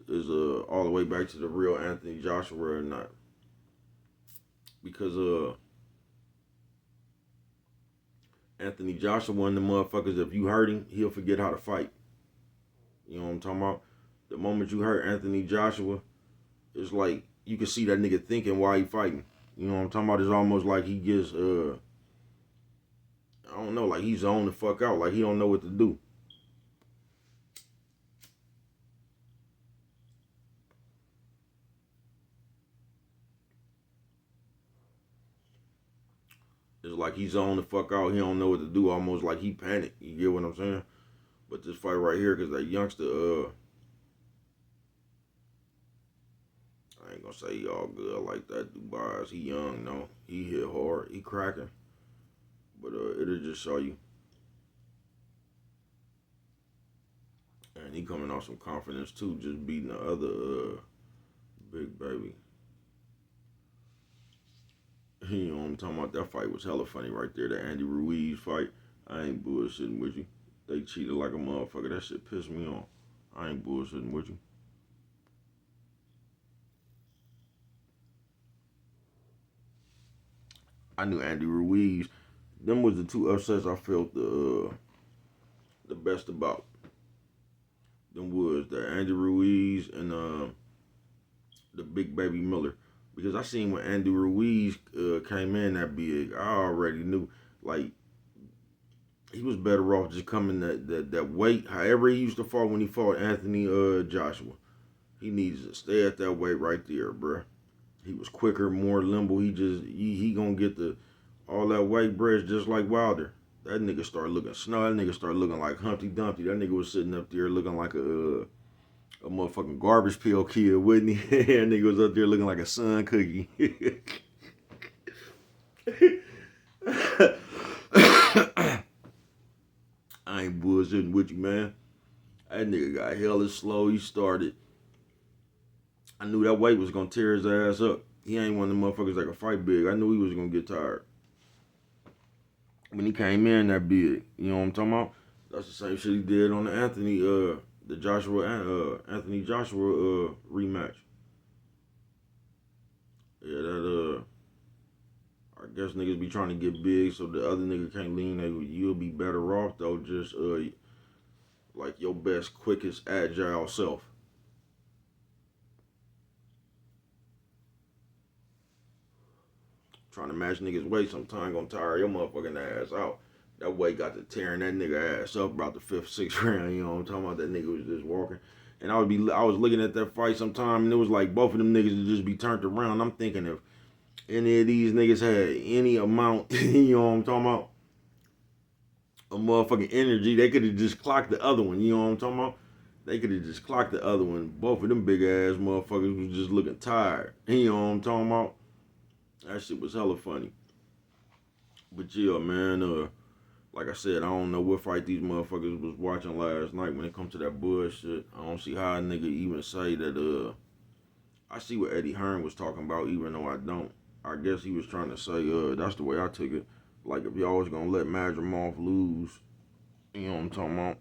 is all the way back to the real Anthony Joshua or not. Because Anthony Joshua, one of the motherfuckers, if you hurt him, he'll forget how to fight. You know what I'm talking about? The moment you hurt Anthony Joshua, it's like you can see that nigga thinking while he fighting. You know what I'm talking about? It's almost like he gets I don't know, like he's zoned the fuck out, like he don't know what to do. It's like he's on the fuck out. He don't know what to do. Almost like he panicked. You get what I'm saying? But this fight right here, because that youngster, I ain't gonna say he all good like that. Dubois, he young, no. He hit hard. He cracking. But it'll just show you. And he coming off some confidence too, just beating the other big baby. You know what I'm talking about? That fight was hella funny right there. That Andy Ruiz fight. I ain't bullshitting with you. They cheated like a motherfucker. That shit pissed me off. I ain't bullshitting with you. I knew Andy Ruiz. Them was the two upsets I felt the best about. Them was the Andy Ruiz and the Big Baby Miller. Because I seen when Andy Ruiz came in that big, I already knew like he was better off just coming that weight. However he used to fall when he fought Anthony Joshua. He needs to stay at that weight right there, bruh. He was quicker, more limber. He gonna get the all that weight, bruh, just like Wilder. That nigga started looking snow. That nigga started looking like Humpty Dumpty. That nigga was sitting up there looking like a motherfucking garbage pail kid, wouldn't he? That nigga was up there looking like a sun cookie. I ain't bullshitting with you, man. That nigga got hella slow. He started. I knew that weight was gonna tear his ass up. He ain't one of the motherfuckers that can fight big. I knew he was gonna get tired. When he came in that big, you know what I'm talking about? That's the same shit he did on the Anthony Joshua rematch. Yeah, that I guess niggas be trying to get big so the other nigga can't lean. You'll be better off though, just like your best, quickest, agile self. Trying to match niggas' weight sometime gonna tire your motherfucking ass out. That weight got to tearing that nigga ass up about the fifth, sixth round. You know what I'm talking about? That nigga was just walking. And I was looking at that fight sometime and it was like both of them niggas would just be turned around. I'm thinking if any of these niggas had any amount, you know what I'm talking about, of motherfucking energy, they could have just clocked the other one. You know what I'm talking about? They could have just clocked the other one. Both of them big ass motherfuckers was just looking tired. You know what I'm talking about? That shit was hella funny. But yeah, man, like I said, I don't know what fight these motherfuckers was watching last night when it comes to that bullshit. I don't see how a nigga even say that I see what Eddie Hearn was talking about, even though I don't. I guess he was trying to say, that's the way I took it. Like if y'all was gonna let Madrimov lose, you know what I'm talking about,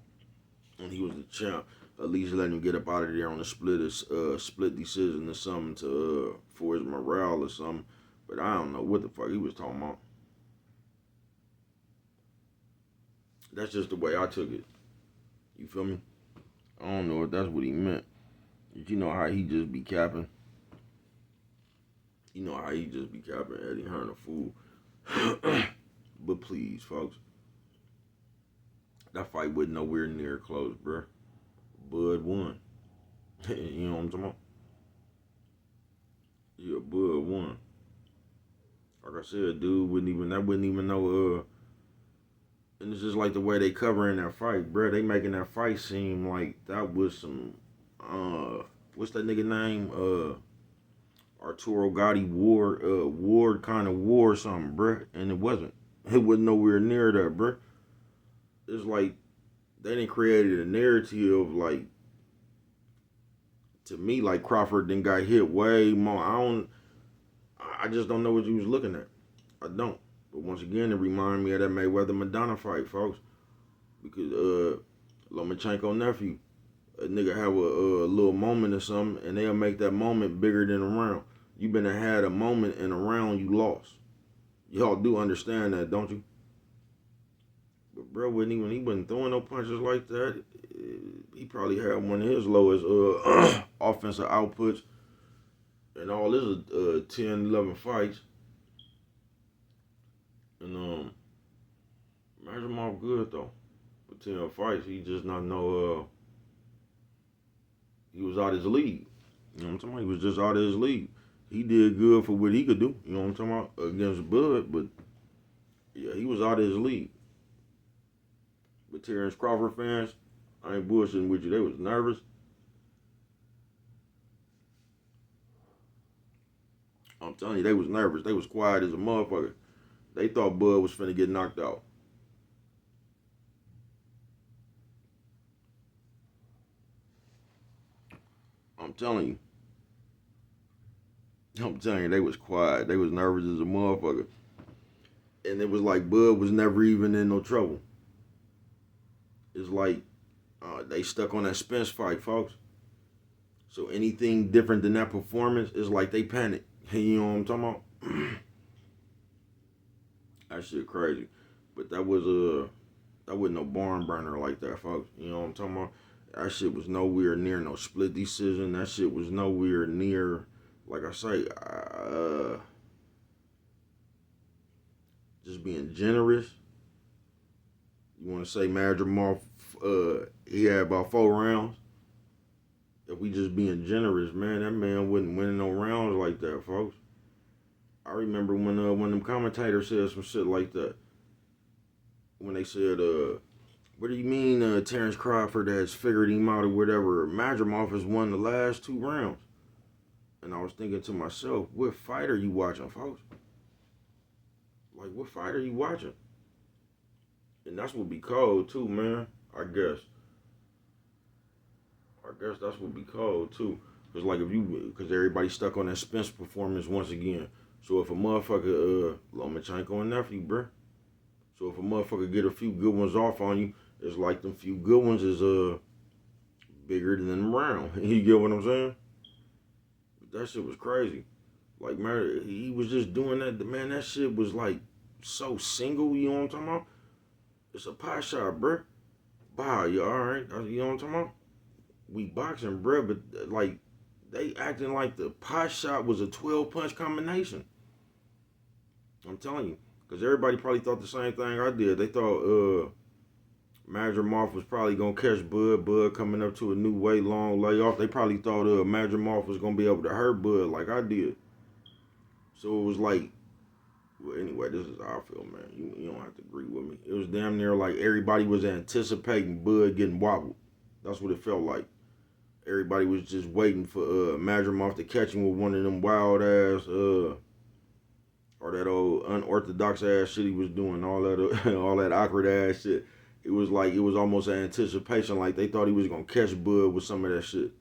and he was the champ, at least let him get up out of there on a split decision or something to for his morale or something. But I don't know what the fuck he was talking about. That's just the way I took it. You feel me? I don't know if that's what he meant. You know how he just be capping. You know how he just be capping Eddie Hearn a fool. But please, folks, that fight wasn't nowhere near close, bruh. Bud won. You know what I'm talking about? Yeah, Bud won. Like I said, dude, that wouldn't even know, and it's just like the way they covering that fight, bruh. They making that fight seem like that was some, what's that nigga name? Arturo Gotti Ward kind of war or something, bruh. And it wasn't. It wasn't nowhere near that, bruh. It's like they didn't created a narrative like, to me, like Crawford then got hit way more. I just don't know what you was looking at. I don't. But once again, it reminded me of that Mayweather Madonna fight, folks. Because Lomachenko nephew, a nigga have a little moment or something, and they'll make that moment bigger than a round. You been had a moment in a round you lost. Y'all do understand that, don't you? But bro, he wasn't throwing no punches like that. He probably had one of his lowest offensive outputs in all his 10, 11 fights. And measure him off good though. For 10 fights, he just not know he was out of his league. You know what I'm talking about? He was just out of his league. He did good for what he could do, you know what I'm talking about, against Bud, but yeah, he was out of his league. But Terrence Crawford fans, I ain't bullshitting with you, they was nervous. I'm telling you, they was nervous. They was quiet as a motherfucker. They thought Bud was finna get knocked out. I'm telling you. They was quiet. They was nervous as a motherfucker. And it was like Bud was never even in no trouble. It's like they stuck on that Spence fight, folks. So anything different than that performance is like they panic. You know what I'm talking about? That shit crazy. But that wasn't no barn burner like that, folks. You know what I'm talking about? That shit was nowhere near no split decision. That shit was nowhere near, like I say, just being generous. You want to say Madrimov, he had about 4 rounds. If we just being generous, man, that man wasn't winning no rounds like that, folks. I remember when them commentators said some shit like that. When they said, what do you mean Terrence Crawford has figured him out or whatever? Madrimov has won the last 2 rounds. And I was thinking to myself, what fight are you watching, folks? Like, what fight are you watching? And that's what be cold, too, man. I guess that's what be cold, too. Because, like, because everybody stuck on that Spence performance once again. So if a motherfucker, Lomachenko and nephew, bruh. So if a motherfucker get a few good ones off on you, it's like them few good ones is bigger than the round. You get what I'm saying? But that shit was crazy. Like, man, he was just doing that. Man, that shit was like so single. You know what I'm talking about? It's a pot shot, bruh. Wow, you alright? You know what I'm talking about? We boxing, bruh, but like they acting like the pot shot was a 12-punch combination. I'm telling you. Because everybody probably thought the same thing I did. They thought Madrimov was probably going to catch Bud coming up to a new weight, long layoff. They probably thought Madrimov was going to be able to hurt Bud like I did. So it was like, well, anyway, this is how I feel, man. You don't have to agree with me. It was damn near like everybody was anticipating Bud getting wobbled. That's what it felt like. Everybody was just waiting for Madrimov to catch him with one of them wild ass or that old unorthodox ass shit he was doing, all that awkward ass shit. It was like, it was almost an anticipation, like they thought he was gonna catch Bud with some of that shit.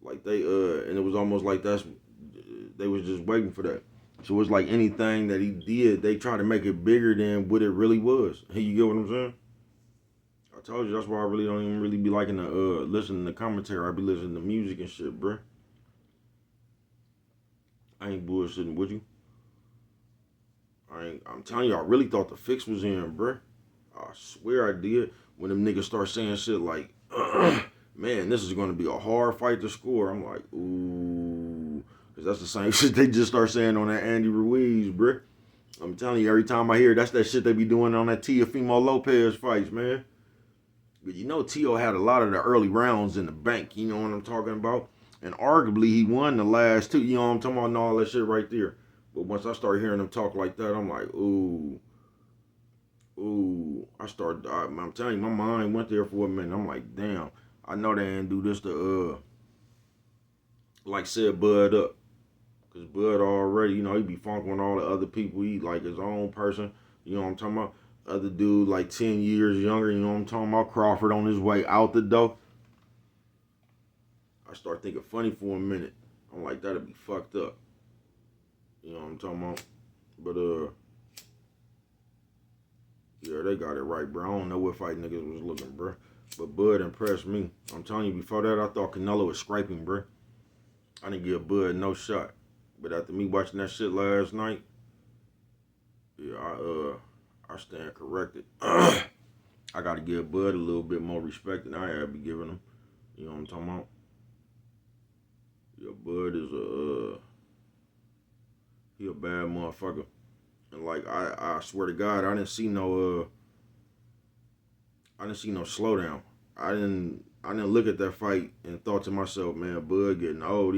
Like they and it was almost like they was just waiting for that. So it was like anything that he did, they try to make it bigger than what it really was. Hey, you get what I'm saying? I told you that's why I really don't even really be liking to listen to commentary. I be listening to music and shit, bruh. I ain't bullshitting with you. I'm telling you, I really thought the fix was in, bruh. I swear I did. When them niggas start saying shit like, man, this is gonna be a hard fight to score. I'm like, ooh. Cause that's the same shit they just start saying on that Andy Ruiz, bruh. I'm telling you, every time I hear it, that's that shit they be doing on that Teofimo Lopez fights, man. But you know, Tio had a lot of the early rounds in the bank. You know what I'm talking about? And arguably, he won the last two. You know what I'm talking about? And all that shit right there. But once I start hearing him talk like that, I'm like, ooh, ooh. I'm telling you, my mind went there for a minute. I'm like, damn, I know they ain't do this to, like said Bud up. Because Bud already, you know, he be funking with all the other people. He like his own person. You know what I'm talking about? Other dude like 10 years younger. You know what I'm talking about? Crawford on his way out the door. I start thinking funny for a minute. I'm like, that'd be fucked up. You know what I'm talking about? But, yeah, they got it right, bro. I don't know what fight niggas was looking, bro. But Bud impressed me. I'm telling you, before that, I thought Canelo was scraping, bro. I didn't give Bud no shot. But after me watching that shit last night, yeah, I stand corrected. I gotta give Bud a little bit more respect than I have been giving him. You know what I'm talking about? Yeah, Bud is he a bad motherfucker. And like I swear to God, I didn't see no slowdown. I didn't look at that fight and thought to myself, man, Bud getting old.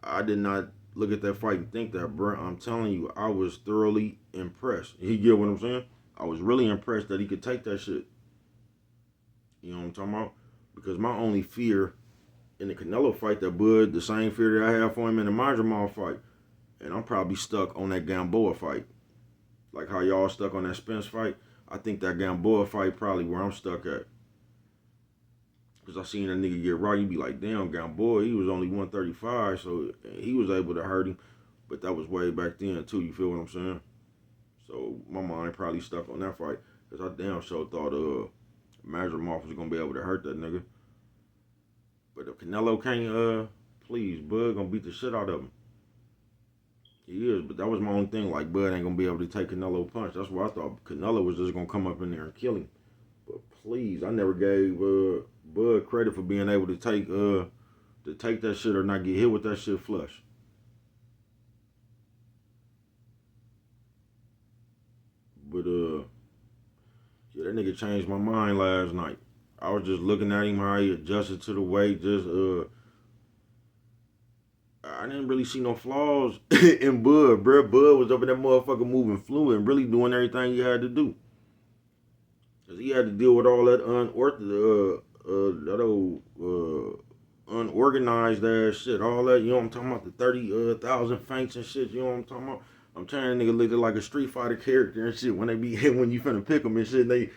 I did not look at that fight and think that, bro. I'm telling you, I was thoroughly impressed. You get what I'm saying? I was really impressed that he could take that shit. You know what I'm talking about? Because my only fear in the Canelo fight, that Bud, the same fear that I have for him in the Majramon fight. And I'm probably stuck on that Gamboa fight. Like how y'all stuck on that Spence fight. I think that Gamboa fight probably where I'm stuck at. Because I seen that nigga get right. You be like, damn, Gamboa, he was only 135, so he was able to hurt him. But that was way back then, too. You feel what I'm saying? So my mind probably stuck on that fight. Because I damn sure thought Mazurmov was going to be able to hurt that nigga. But if Canelo can't, please, Bud gonna beat the shit out of him. He is, but that was my own thing. Like, Bud ain't gonna be able to take Canelo punch. That's why I thought Canelo was just gonna come up in there and kill him. But please, I never gave Bud credit for being able to take that shit or not get hit with that shit flush. But yeah, that nigga changed my mind last night. I was just looking at him how he adjusted to the weight. I didn't really see no flaws in Bud, bro. Bud was up in that motherfucker moving fluid and really doing everything he had to do. Cause he had to deal with all that unorganized ass shit, all that. You know what I'm talking about? The 30,000 feints and shit. You know what I'm talking about? I'm telling that nigga looked like a Street Fighter character and shit when they be when you finna pick them and shit. You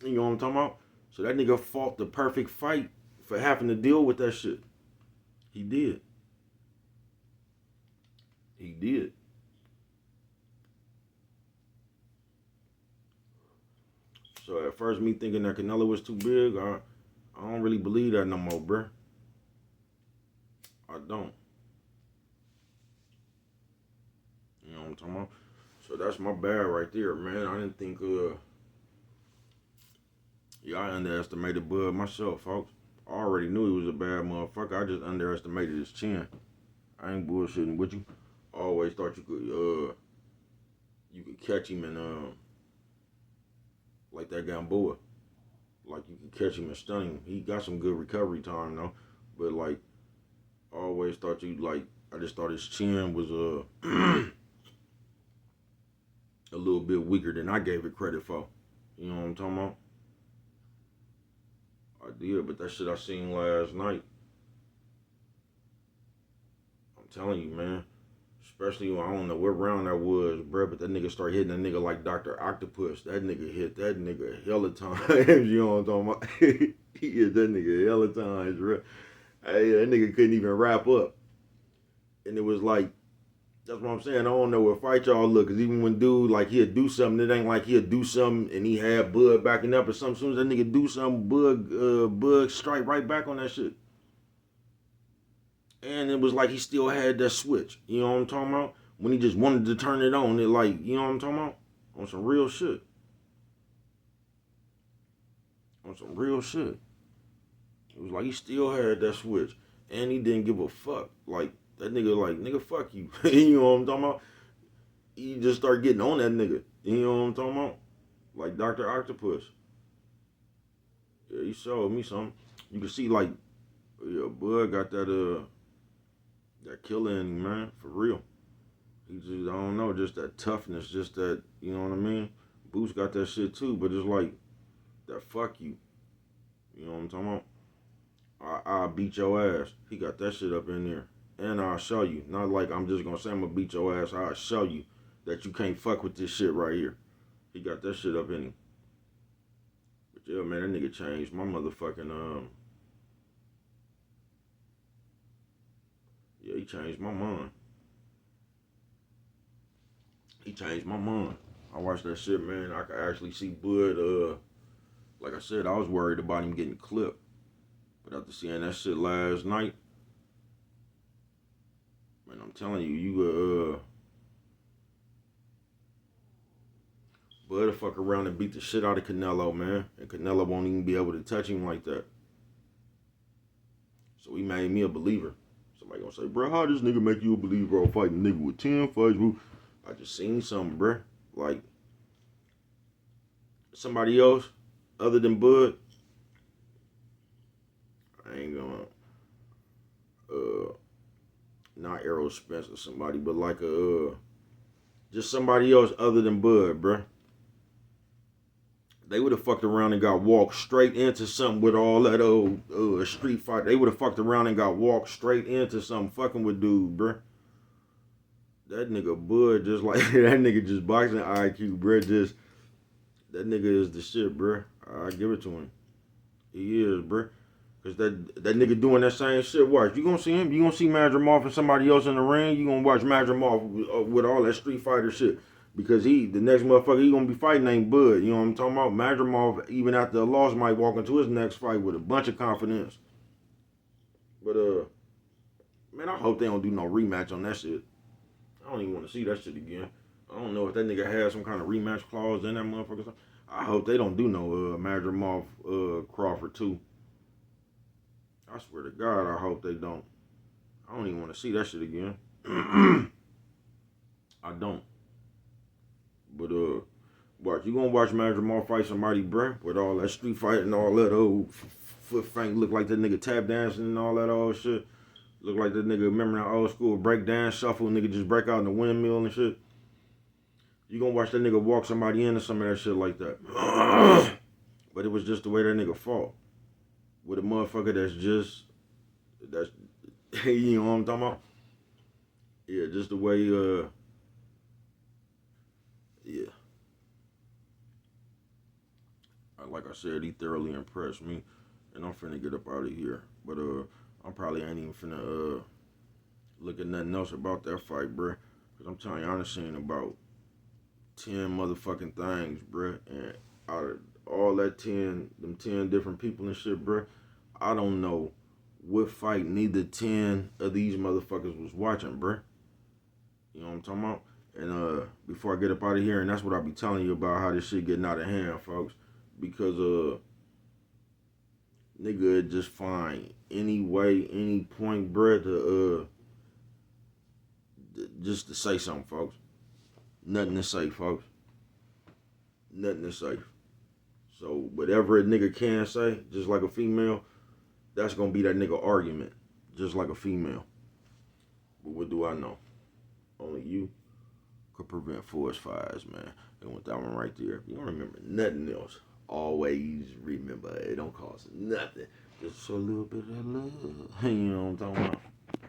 know what I'm talking about? So that nigga fought the perfect fight for having to deal with that shit. He did. He did. So at first, me thinking that Canelo was too big, I don't really believe that no more, bruh. I don't. You know what I'm talking about? So that's my bad right there, man. I didn't think, yeah, I underestimated Bud myself, folks. I already knew he was a bad motherfucker. I just underestimated his chin. I ain't bullshitting with you. I always thought you could catch him and like that Gamboa. Like you could catch him and stun him. He got some good recovery time though. But like I always thought I just thought his chin was a little bit weaker than I gave it credit for. You know what I'm talking about? I did, but that shit I seen last night, I'm telling you, man. Especially when I don't know what round that was, bro. But that nigga started hitting that nigga like Dr. Octopus. That nigga hit that nigga hella times. You know what I'm talking about? He hit that nigga hella times, bro. Hey, that nigga couldn't even wrap up. And it was like, that's what I'm saying. I don't know what fight y'all look, because even when dude, like, he'll do something, it ain't like he'll do something and he had Bud backing up or something. As soon as that nigga do something, Bud strike right back on that shit. And it was like he still had that switch. You know what I'm talking about? When he just wanted to turn it on, it like, you know what I'm talking about? On some real shit. On some real shit. It was like he still had that switch. And he didn't give a fuck. Like, that nigga, like, nigga, fuck you. You know what I'm talking about? He just start getting on that nigga. You know what I'm talking about? Like Dr. Octopus. Yeah, he showed me something. You can see, like, yeah, Bud got that killer in him, man. For real. He just, I don't know, just that toughness, just that, you know what I mean? Boost got that shit too, but it's like, that fuck you. You know what I'm talking about? I'll beat your ass. He got that shit up in there. And I'll show you. Not like I'm just gonna say I'm gonna beat your ass. I'll show you that you can't fuck with this shit right here. He got that shit up in him. But yeah, man, that nigga changed my motherfucking, yeah, he changed my mind. He changed my mind. I watched that shit, man. I could actually see Bud, like I said, I was worried about him getting clipped. But after seeing that shit last night, man, I'm telling you, Bud will fuck around and beat the shit out of Canelo, man. And Canelo won't even be able to touch him like that. So he made me a believer. Somebody gonna say, bro, how this nigga make you a believer? I'll fight a nigga with 10 fights, bro. I just seen something, bro. Like, somebody else other than Bud, I ain't gonna, not Errol Spence or somebody, but like just somebody else other than Bud, bro. They would have fucked around and got walked straight into something with all that old street fight. They would have fucked around and got walked straight into something fucking with dude, bro. That nigga Bud just like that nigga just boxing IQ, bro. Just that nigga is the shit, bro. I give it to him. He is, bro. Cause that nigga doing that same shit. Watch, you gonna see him. You gonna see Madrimov and somebody else in the ring. You gonna watch Madrimov with all that Street Fighter shit. Because the next motherfucker he gonna be fighting ain't Bud. You know what I'm talking about? Madrimov, even after a loss, might walk into his next fight with a bunch of confidence. But man, I hope they don't do no rematch on that shit. I don't even want to see that shit again. I don't know if that nigga has some kind of rematch clause in that motherfucker. I hope they don't do no Madrimov Crawford too. I swear to God, I hope they don't. I don't even want to see that shit again. I don't. But watch, you gonna watch Madrimov fight somebody, bruh, with all that street fight and all that old foot feint, look like that nigga tap dancing and all that old shit. Look like that nigga, remember that old school break dance shuffle, nigga just break out in the windmill and shit. You gonna watch that nigga walk somebody into some of that shit like that. But it was just the way that nigga fought. With a motherfucker that's you know what I'm talking about? Yeah, just the way yeah. Like I said, he thoroughly impressed me. And I'm finna get up out of here. But I'm probably ain't even finna look at nothing else about that fight, bruh. Cause I'm telling you, I done seen about 10 motherfucking things, bruh. And out of all that 10 different people and shit, bruh, I don't know what fight neither 10 of these motherfuckers was watching, bruh. You know what I'm talking about? And before I get up out of here, and that's what I'll be telling you about how this shit getting out of hand, folks. Because nigga just find any way, any point, bruh, to just to say something, folks. Nothing to say, folks. Nothing to say. So whatever a nigga can say, just like a female, that's gonna be that nigga argument, just like a female. But what do I know? Only you could prevent forest fires, man. And with that one right there, if you don't remember nothing else, always remember it don't cost nothing. Just a little bit of love. You know what I'm talking about?